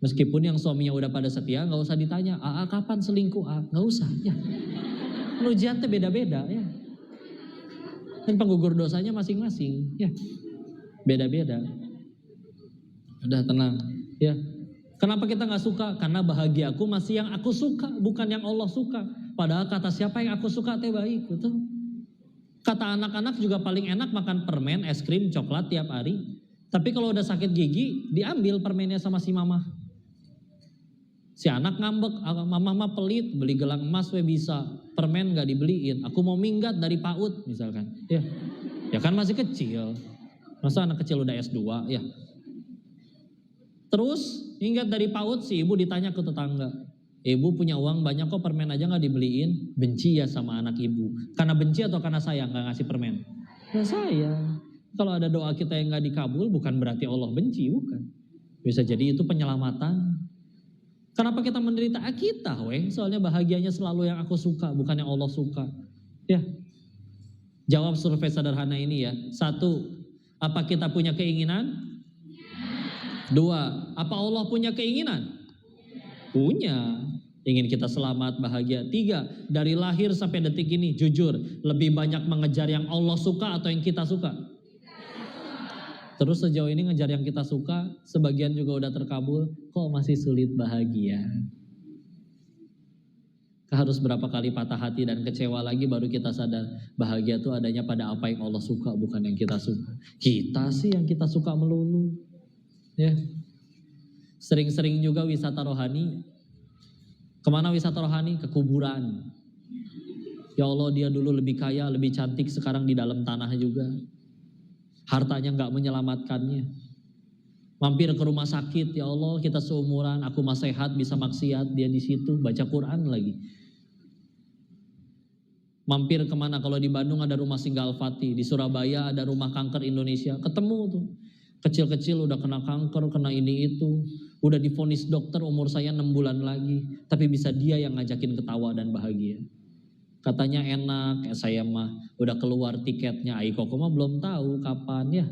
Meskipun yang suaminya udah pada setia, nggak usah ditanya, kapan selingkuh? Nggak usah, ya. Ujian teh beda-beda, ya. Dan penggugur dosanya masing-masing, ya. Beda-beda. Udah tenang, ya. Kenapa kita nggak suka? Karena bahagiaku masih yang aku suka, bukan yang Allah suka. Padahal kata siapa yang aku suka teh baik, betul. Kata anak-anak juga paling enak makan permen, es krim, coklat tiap hari. Tapi kalau udah sakit gigi, diambil permennya sama si mama. Si anak ngambek, mama mah pelit, beli gelang emas we bisa, permen gak dibeliin. Aku mau minggat dari PAUD misalkan. Ya kan masih kecil. Masa anak kecil udah S2 ya. Terus minggat dari PAUD, si ibu ditanya ke tetangga. Ibu punya uang banyak kok, permen aja gak dibeliin. Benci ya sama anak ibu. Karena benci atau karena sayang gak ngasih permen? Ya sayang. Kalau ada doa kita yang gak dikabul bukan berarti Allah benci, bukan. Bisa jadi itu penyelamatan. Kenapa kita menderita? Kita soalnya bahagianya selalu yang aku suka, bukan yang Allah suka. Ya. Jawab survei sederhana ini ya. 1, apa kita punya keinginan? 2, apa Allah punya keinginan? Punya. Ingin kita selamat, bahagia. 3, dari lahir sampai detik ini, jujur, lebih banyak mengejar yang Allah suka atau yang kita suka? Terus sejauh ini ngejar yang kita suka, sebagian juga udah terkabul, kok masih sulit bahagia? Harus berapa kali patah hati dan kecewa lagi baru kita sadar bahagia itu adanya pada apa yang Allah suka, bukan yang kita suka. Kita sih yang kita suka melulu. Ya. Sering-sering juga wisata rohani. Kemana wisata rohani? Ke kuburan. Ya Allah, dia dulu lebih kaya, lebih cantik, sekarang di dalam tanah juga. Hartanya gak menyelamatkannya. Mampir ke rumah sakit, ya Allah kita seumuran, aku masih sehat bisa maksiat, dia di situ baca Quran lagi. Mampir kemana? Kalau di Bandung ada rumah Singgah Al-Fatih, di Surabaya ada rumah kanker Indonesia, ketemu tuh. Kecil-kecil udah kena kanker, kena ini itu, udah divonis dokter umur saya 6 bulan lagi, tapi bisa dia yang ngajakin ketawa dan bahagia. Katanya enak, saya mah udah keluar tiketnya, Koko mah belum tahu kapan ya.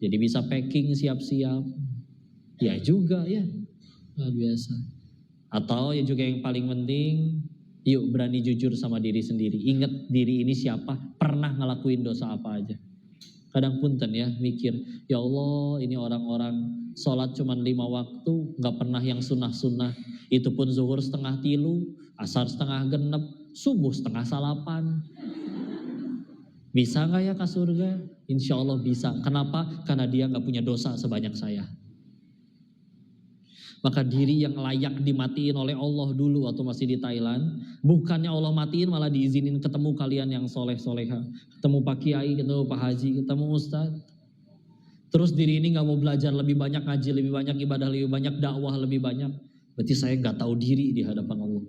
Jadi bisa packing siap-siap. Ya juga ya, luar biasa. Atau ya juga yang paling penting, yuk berani jujur sama diri sendiri. Ingat diri ini siapa, pernah ngelakuin dosa apa aja. Kadang punten ya mikir, ya Allah ini orang-orang sholat cuma 5 waktu, gak pernah yang sunnah-sunnah. Itu pun zuhur 2:30, asar 6:30, subuh 6:30. Bisa gak ya ke surga? Insya Allah bisa. Kenapa? Karena dia gak punya dosa sebanyak saya. Maka diri yang layak dimatiin oleh Allah dulu waktu masih di Thailand, bukannya Allah matiin malah diizinin ketemu kalian yang soleh-soleha, ketemu Pak Kiai, ketemu Pak Haji, ketemu Ustadz. Terus diri ini gak mau belajar lebih banyak, ngaji lebih banyak, ibadah lebih banyak, dakwah lebih banyak. Berarti saya gak tahu diri di hadapan Allah.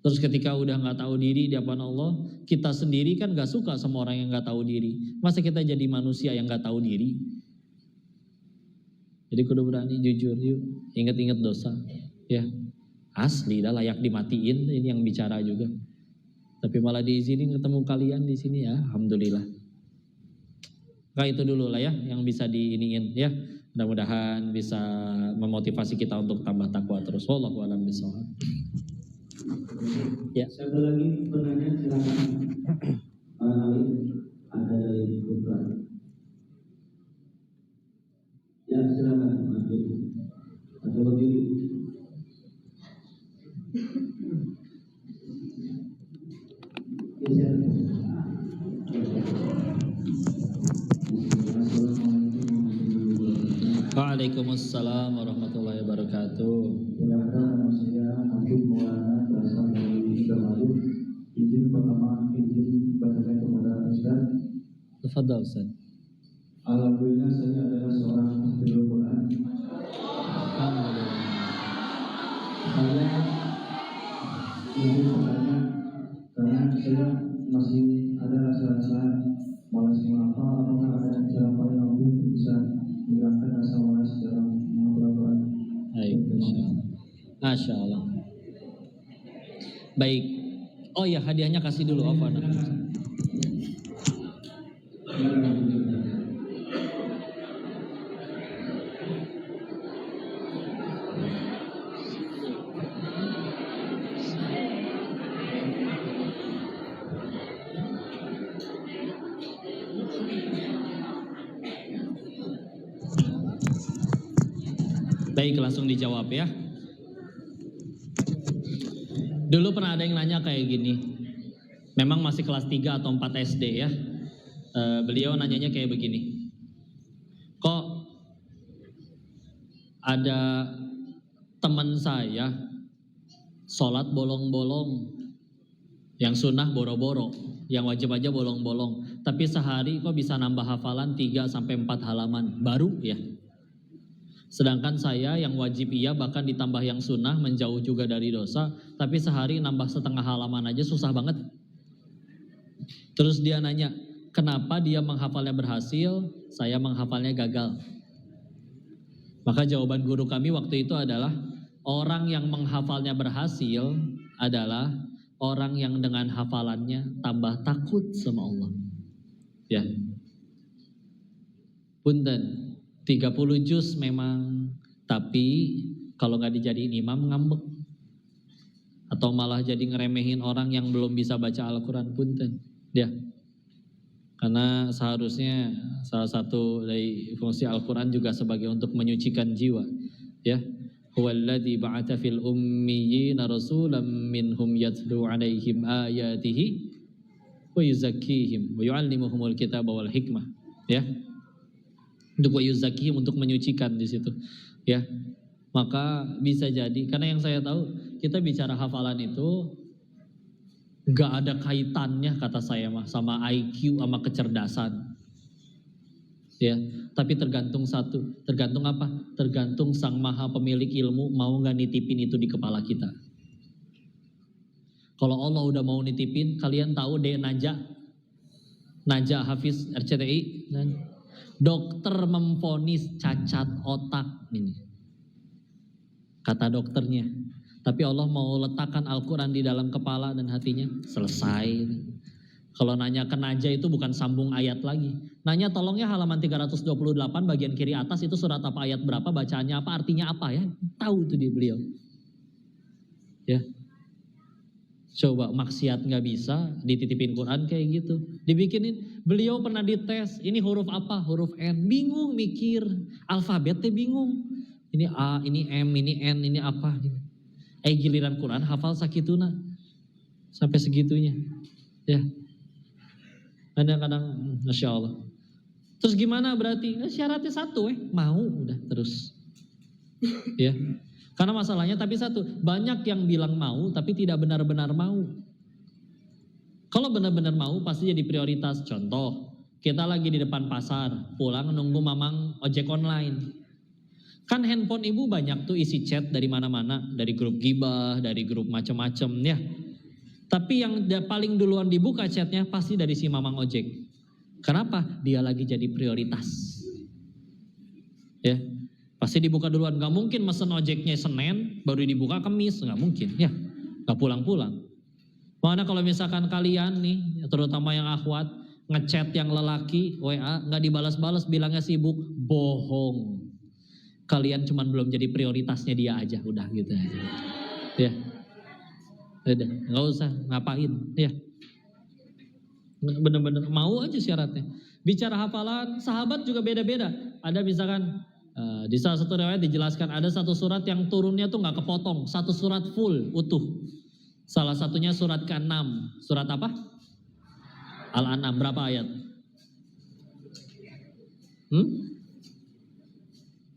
Terus ketika udah gak tahu diri di hadapan Allah, kita sendiri kan gak suka sama orang yang gak tahu diri. Masa kita jadi manusia yang gak tahu diri? Jadi kudu berani jujur yuk, ingat-ingat dosa. Ya, asli dah layak dimatiin, ini yang bicara juga. Tapi malah diizinin ketemu kalian di sini ya, alhamdulillah. Nah itu dulu lah ya, yang bisa diiniin ya. Mudah-mudahan bisa memotivasi kita untuk tambah takwa terus. Wallahu a'lam bishawab. Ya. Satu lagi penanya silakan. Ada dari Bukan. Ya silakan atau berdiri. Waalaikumsalam warahmatullahi wabarakatuh. Silakan, nama saya Habib Maulana, berasal dari Indramayu. Izin pertama, izin bertanya kepada Ustaz. Tafadhal Ustaz. Alhamdulillah saya adalah seorang hafizul Quran. Alhamdulillah. Saya ingin bertanya karena saya masih ada rasa-rasa malas menghafal. Apakah ada cara paling ampuh untuk bisa menghilangkan rasa malas dalam menghafal Quran? Baik, Masya Allah. Baik. Oh ya, hadiahnya kasih dulu apa? Baik, langsung dijawab ya. Dulu pernah ada yang nanya kayak gini. Memang masih kelas 3 atau 4 SD ya. Beliau nanyanya kayak begini. Kok ada teman saya sholat bolong-bolong, yang sunnah boro-boro, yang wajib aja bolong-bolong. Tapi sehari kok bisa nambah hafalan 3-4 halaman baru ya. Sedangkan saya yang wajib iya bahkan ditambah yang sunnah menjauh juga dari dosa, tapi sehari nambah setengah halaman aja susah banget. Terus dia nanya, kenapa dia menghafalnya berhasil, saya menghafalnya gagal? Maka jawaban guru kami waktu itu adalah, orang yang menghafalnya berhasil adalah orang yang dengan hafalannya tambah takut sama Allah. Ya. Punten, 30 juz memang, tapi kalau nggak dijadiin imam ngambek. Atau malah jadi ngeremehin orang yang belum bisa baca Al-Quran, punten. Ya. Karena seharusnya salah satu dari fungsi Al-Quran juga sebagai untuk menyucikan jiwa. Ya. Huwallazi ba'atha fil ummiyina rasulam minhum yatlu alaihim ayatihi wa yuzakkihim wa yu'allimuhumul kitaba wal hikmah. Ya. Untuk wa yuzakkihim, untuk menyucikan di situ. Ya. Maka bisa jadi, karena yang saya tahu kita bicara hafalan itu gak ada kaitannya kata saya mah sama IQ sama kecerdasan. Ya, tapi tergantung satu, tergantung apa? Tergantung Sang Maha Pemilik ilmu mau gak nitipin itu di kepala kita. Kalau Allah udah mau nitipin, kalian tahu deh Naja Hafiz RCTI, dokter memvonis cacat otak ini. Kata dokternya, tapi Allah mau letakkan Al-Quran di dalam kepala dan hatinya, selesai. Kalau nanya ke Naja itu bukan sambung ayat lagi. Nanya tolongnya halaman 328 bagian kiri atas itu surat apa, ayat berapa, bacaannya apa, artinya apa ya. Tahu itu di beliau. Ya. Coba maksiat gak bisa, dititipin Quran kayak gitu. Dibikinin, beliau pernah dites, ini huruf apa, huruf N. Bingung mikir, alfabetnya bingung. Ini A, ini M, ini N, ini apa. Giliran Quran hafal sakituna. Sampai segitunya. Ya. Kadang-kadang, Masya Allah. Terus gimana berarti? Syaratnya satu mau udah terus. Ya. Karena masalahnya tapi satu, banyak yang bilang mau tapi tidak benar-benar mau. Kalau benar-benar mau pasti jadi prioritas. Contoh, kita lagi di depan pasar, pulang nunggu mamang ojek online. Kan handphone ibu banyak tuh isi chat dari mana-mana, dari grup gibah, dari grup macam-macam ya. Tapi yang paling duluan dibuka chatnya pasti dari si mamang ojek. Kenapa? Dia lagi jadi prioritas. Ya, pasti dibuka duluan. Gak mungkin mesen ojeknya Senin baru dibuka Kamis, gak mungkin ya. Gak pulang-pulang. Mana kalau misalkan kalian nih, terutama yang akhwat, ngechat yang lelaki, WA gak dibalas-balas, bilangnya sibuk, bohong. Kalian cuman belum jadi prioritasnya dia aja, udah gitu aja. Ya, udah, nggak usah ngapain, ya. Bener-bener mau aja syaratnya. Bicara hafalan, sahabat juga beda-beda. Ada misalkan di salah satu riwayat dijelaskan ada satu surat yang turunnya tuh nggak kepotong, satu surat full utuh. Salah satunya surat ke-6, surat apa? Al-An'am, berapa ayat?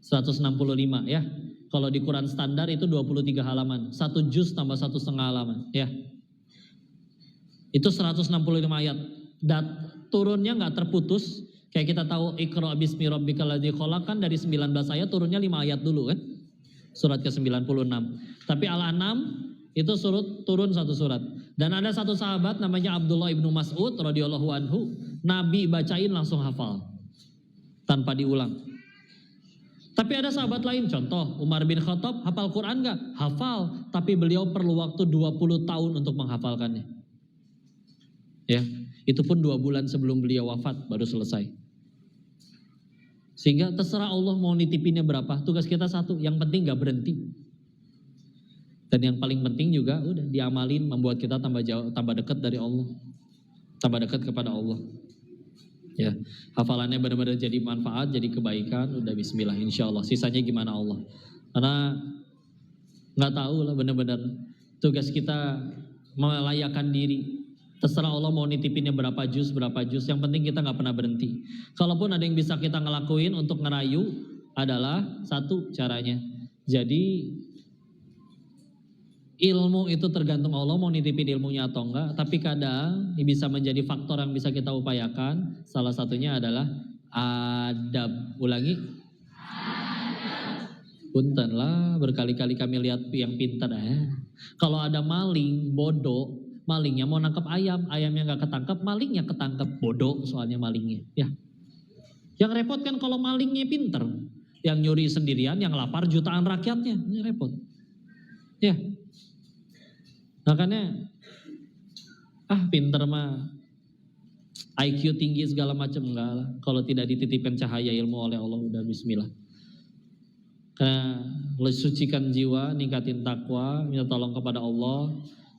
165 ya. Kalau di Quran standar itu 23 halaman. 1 juz tambah 1,5 halaman ya. Itu 165 ayat. Dan turunnya gak terputus. Kayak kita tahu Iqra bismi rabbikal ladzi khalaq kan dari 19 ayat turunnya 5 ayat dulu kan. Surat ke-96. Tapi Al-An'am itu turun satu surat. Dan ada satu sahabat namanya Abdullah ibnu Mas'ud radhiyallahu anhu. Nabi bacain langsung hafal. Tanpa diulang. Tapi ada sahabat lain, contoh Umar bin Khattab hafal Quran gak? Hafal, tapi beliau perlu waktu 20 tahun untuk menghafalkannya. Ya, itu pun 2 bulan sebelum beliau wafat baru selesai. Sehingga terserah Allah mau nitipinnya berapa, tugas kita satu, yang penting gak berhenti. Dan yang paling penting juga udah diamalin, membuat kita tambah jauh, tambah dekat dari Allah, tambah dekat kepada Allah. Ya, hafalannya benar-benar jadi manfaat, jadi kebaikan, udah bismillah insyaallah. Sisanya gimana Allah. Karena nggak tahu lah benar-benar tugas kita melayakan diri. Terserah Allah mau nitipinnya berapa juz, yang penting kita nggak pernah berhenti. Kalaupun ada yang bisa kita ngelakuin untuk ngerayu adalah satu caranya. Jadi ilmu itu tergantung Allah mau nitipin ilmunya atau enggak, tapi kadang bisa menjadi faktor yang bisa kita upayakan. Salah satunya adalah adab. Ulangi. Punten lah, berkali-kali kami lihat yang pintar Kalau ada maling, bodoh, malingnya mau nangkap ayam, ayamnya nggak ketangkap, malingnya ketangkap, bodoh soalnya malingnya. Ya. Yang repot kan kalau malingnya pinter, yang nyuri sendirian, yang lapar jutaan rakyatnya, ini repot. Ya, makanya pinter mah IQ tinggi segala macam enggak lah. Kalau tidak dititipkan cahaya ilmu oleh Allah udah bismillah. Sucikan jiwa, ningkatin takwa, minta tolong kepada Allah.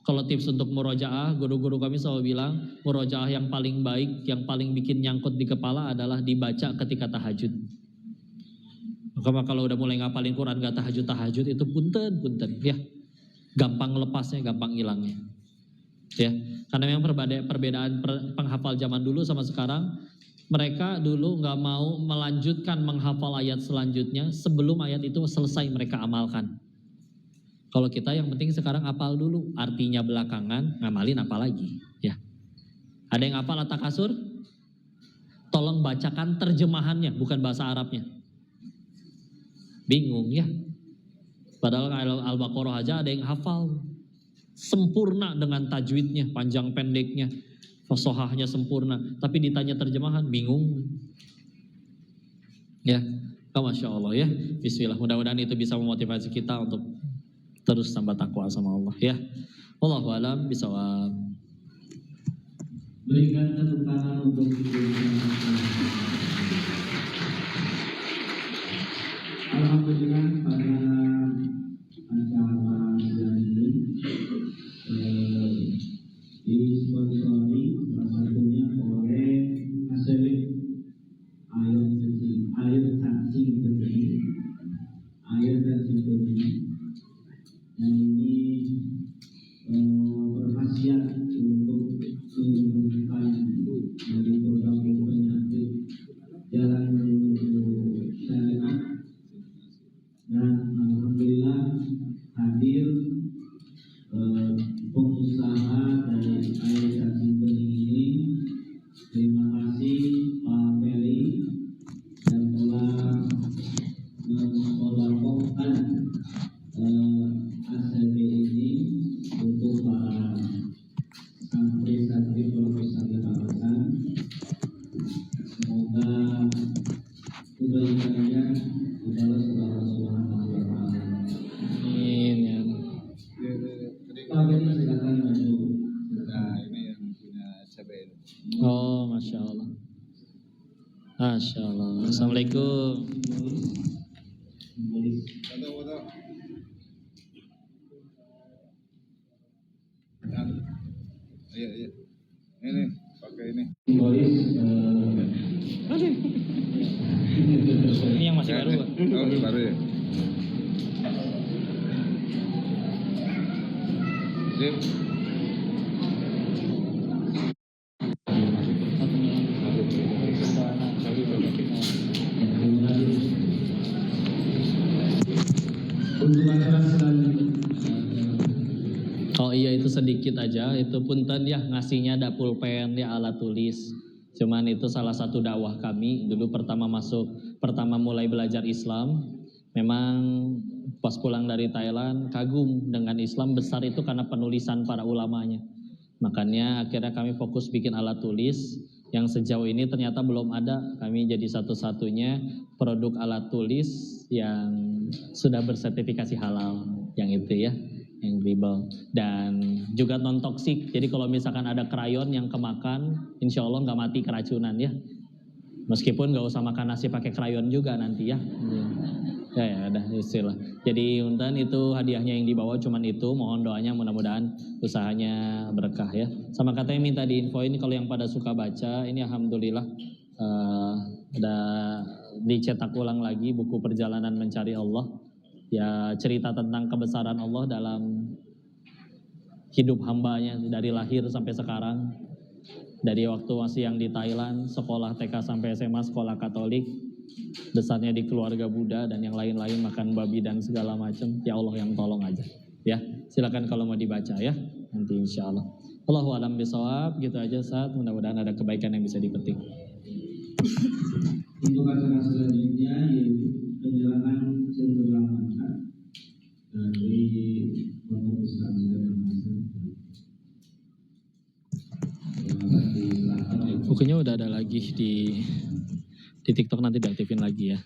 Kalau tips untuk murojaah, guru-guru kami selalu bilang murojaah yang paling baik, yang paling bikin nyangkut di kepala adalah dibaca ketika tahajud. Maka kalau udah mulai ngapalin Quran gak tahajud itu punten ya, gampang lepasnya, gampang hilangnya. Ya, karena memang perbedaan penghafal zaman dulu sama sekarang, mereka dulu nggak mau melanjutkan menghafal ayat selanjutnya sebelum ayat itu selesai mereka amalkan. Kalau kita yang penting sekarang hafal dulu, artinya belakangan ngamalin apa lagi, ya. Ada yang hafal At-Takasur? Tolong bacakan terjemahannya, bukan bahasa Arabnya. Bingung ya. Padahal Al-Baqarah aja ada yang hafal sempurna dengan tajwidnya, panjang pendeknya, fasohahnya sempurna, tapi ditanya terjemahan bingung. Ya, Masya Allah ya. Bismillah, mudah-mudahan itu bisa memotivasi kita untuk terus tambah takwa sama Allah ya. Wallahu a'lam bishawab. Berikan tepuk tangan untuk Alhamdulillah pada acara siang ini disponsori salah satunya oleh Aserik air cacing bening, yang ini berkhasiat untuk menyembuhkan dari berbagai penyakit jalan menuju syariat. Dan alhamdulillah hadir pengusaha dari air cacing bening ini. Terima kasih Pak Peri yang telah mengkolaborkan ACB ini untuk para santri-santri profesor kebanggaan. Semoga kebaikannya dibalas oleh Allah Subhanahu wa Ta'ala. Amin ya. Pak Peri silakan maju. Nah, ini yang punya CBN. Oh, Masya Allah. Masya Allah. Assalamualaikum. Foto. Iya. Ini pakai ini. Simbolis Ini yang masih baru, Pak. Oh, baru ya. Sip. untuk acara selanjutnya. Oh iya, itu sedikit aja, itu punten ya, ngasihnya ada pulpen ya, alat tulis. Cuman itu salah satu dakwah kami dulu pertama mulai belajar Islam. Memang pas pulang dari Thailand kagum dengan Islam besar itu karena penulisan para ulamanya. Makanya akhirnya kami fokus bikin alat tulis yang sejauh ini ternyata belum ada. Kami jadi satu-satunya produk alat tulis yang sudah bersertifikasi halal, yang itu ya, yang label, dan juga non toksik. Jadi kalau misalkan ada krayon yang kemakan, insya Allah nggak mati keracunan ya. Meskipun nggak usah makan nasi pakai krayon juga nanti ya. Ya ada istilah. Jadi Untan itu hadiahnya yang dibawa cuman itu. Mohon doanya mudah-mudahan usahanya berkah ya. Sama katanya minta diinfoin kalau yang pada suka baca, ini alhamdulillah ada dicetak ulang lagi buku Perjalanan Mencari Allah. Ya cerita tentang kebesaran Allah dalam hidup hambanya dari lahir sampai sekarang. Dari waktu masih yang di Thailand, sekolah TK sampai SMA sekolah Katolik, besarnya di keluarga Buddha dan yang lain-lain makan babi dan segala macam. Ya Allah yang tolong aja. Ya, silakan kalau mau dibaca ya. Nanti insya Allah. Allahu a'lam bishawab. Gitu aja saat. Mudah-mudahan ada kebaikan yang bisa dipetik. Untuk acara selanjutnya yaitu penjelasan cenderamata dari Bapak Ustaz Bukunya udah ada lagi di TikTok, nanti diaktifin lagi ya.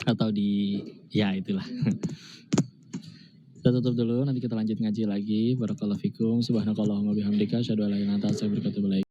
Atau di, ya itulah. Kita tutup dulu, nanti kita lanjut ngaji lagi. Barakallahu fikum. Subhanakallahumma bihamdika asyhadu an la ilaha illa anta astaghfiruka wa atubu ilaik.